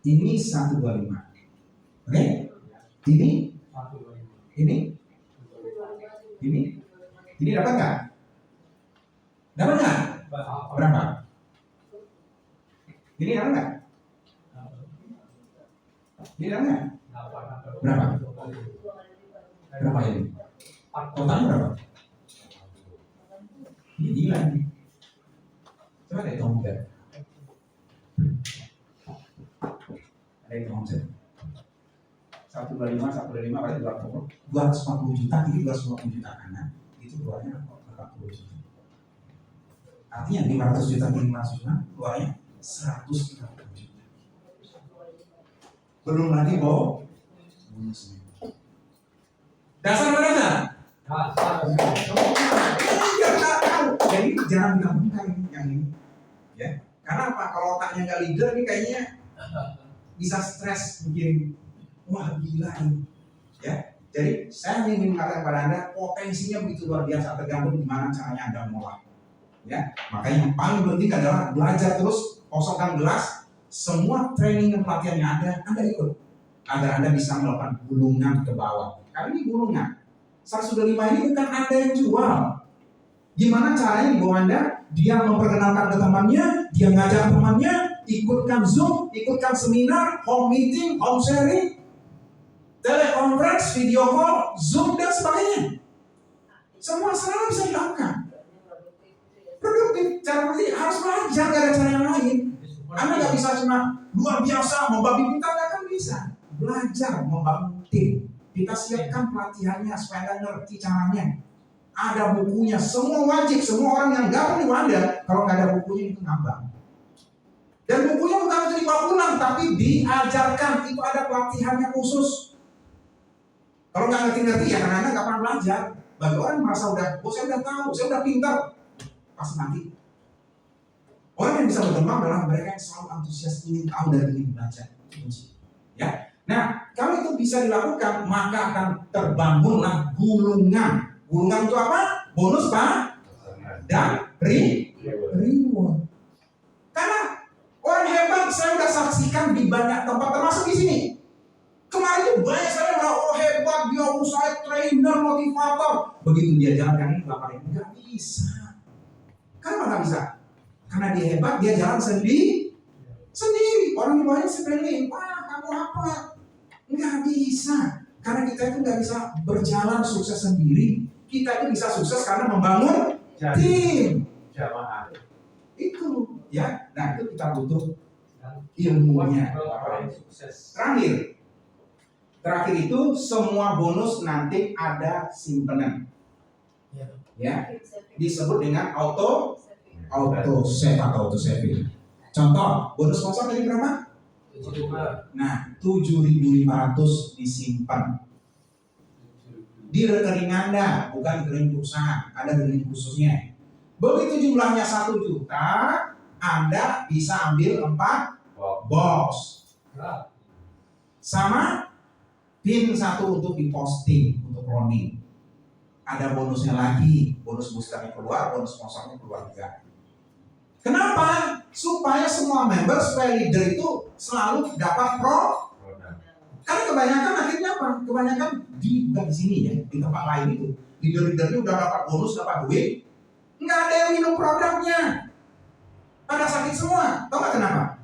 ini 125. Oke? Ini dapat nggak? Dapat nggak? Berapa? Ini dapat nggak? Ini dapat nggak? Berapa? Berapa ini? Totalnya berapa? Ini gila nih. Coba deh hitung deh. Ada hitung omset. 125 berarti 240 juta, ini 250 juta kanan, itu keluarnya 40 juta. Artinya 500 juta ini 500 juta, keluarnya 150 juta. Belum lagi bonusnya. Dasar mana dasar? Jadi jangan digabungkan yang ini, ya. Karena apa? Kalau otaknya nggak leader ini kayaknya bisa stres mungkin. Wah gila ini, ya. Jadi saya ingin mengatakan kepada Anda potensinya begitu luar biasa, tergantung gimana caranya Anda mengolah. Ya, makanya yang paling penting adalah belajar terus, kosongkan gelas, semua training dan pelatihan yang ada, Anda ikut, agar Anda bisa melakukan gulungan ke bawah. Karena ini gulungan. 125 ini bukan Anda yang jual. Gimana caranya di bawah Anda? Dia memperkenalkan ke temannya, dia ngajak temannya, ikutkan Zoom, ikutkan seminar, home meeting, home sharing, telekonferensi, video call, Zoom dan sebagainya. Semua selalu bisa dilakukan. Produktif, cara berarti harus belajar, gak ada cara yang lain. Anda gak bisa cuma luar biasa membabi buta, gak akan bisa. Belajar membangun tim. Kita siapkan pelatihannya supaya Anda ngerti caranya. Ada bukunya, semua wajib, semua orang yang gabung di Anda, kalau nggak ada bukunya itu ngambang. Dan bukunya bukan untuk dibawa pulang, tapi diajarkan, itu ada pelatihannya khusus. Kalau nggak ngerti-ngerti ya karena Anda nggak pernah belajar. Bagi orang merasa udah, saya udah tahu, saya udah pintar. Pas nanti. Orang yang bisa berkembang adalah mereka yang selalu antusias ingin tahu dan ingin belajar. Ya. Nah, kalau itu bisa dilakukan, maka akan terbangunlah gulungan. Gulungan itu apa? Bonus Pak dan reward. Karena orang hebat saya udah saksikan di banyak tempat termasuk di sini. Kemarin itu banyak saya bilang, hebat dia usaha trainer motivator. Begitu dia jalankan ini 8 ribu nggak bisa. Kenapa nggak bisa? Karena dia hebat, dia jalan sendiri. Orang di bawahnya sepele. Wah, kamu apa? Nggak bisa. Karena kita itu nggak bisa berjalan sukses sendiri. Kita itu bisa sukses karena membangun tim. Jamaah. Itu, ya. Nah, itu kita butuh ilmunya. Sukses. Terakhir itu semua bonus nanti ada simpenan. Ya, disebut dengan auto save atau auto saving. Contoh, bonus sponsor tadi berapa? 75. Nah, 7.500 disimpan di rekening Anda, bukan rekening perusahaan, ada rekening khususnya. Begitu jumlahnya 1 juta, Anda bisa ambil 4 box. Sama pin 1 untuk diposting, untuk cloning. Ada bonusnya lagi, bonus boosternya keluar, bonus sponsornya keluar juga. Kenapa? Supaya semua member, supaya leader itu selalu dapat Karena kebanyakan akhirnya apa? Kebanyakan bukan di sini ya, di tempat lain itu leader-leadernya udah dapat bonus, dapat duit, nggak ada yang minum produknya, pada sakit semua. Tahu nggak kenapa?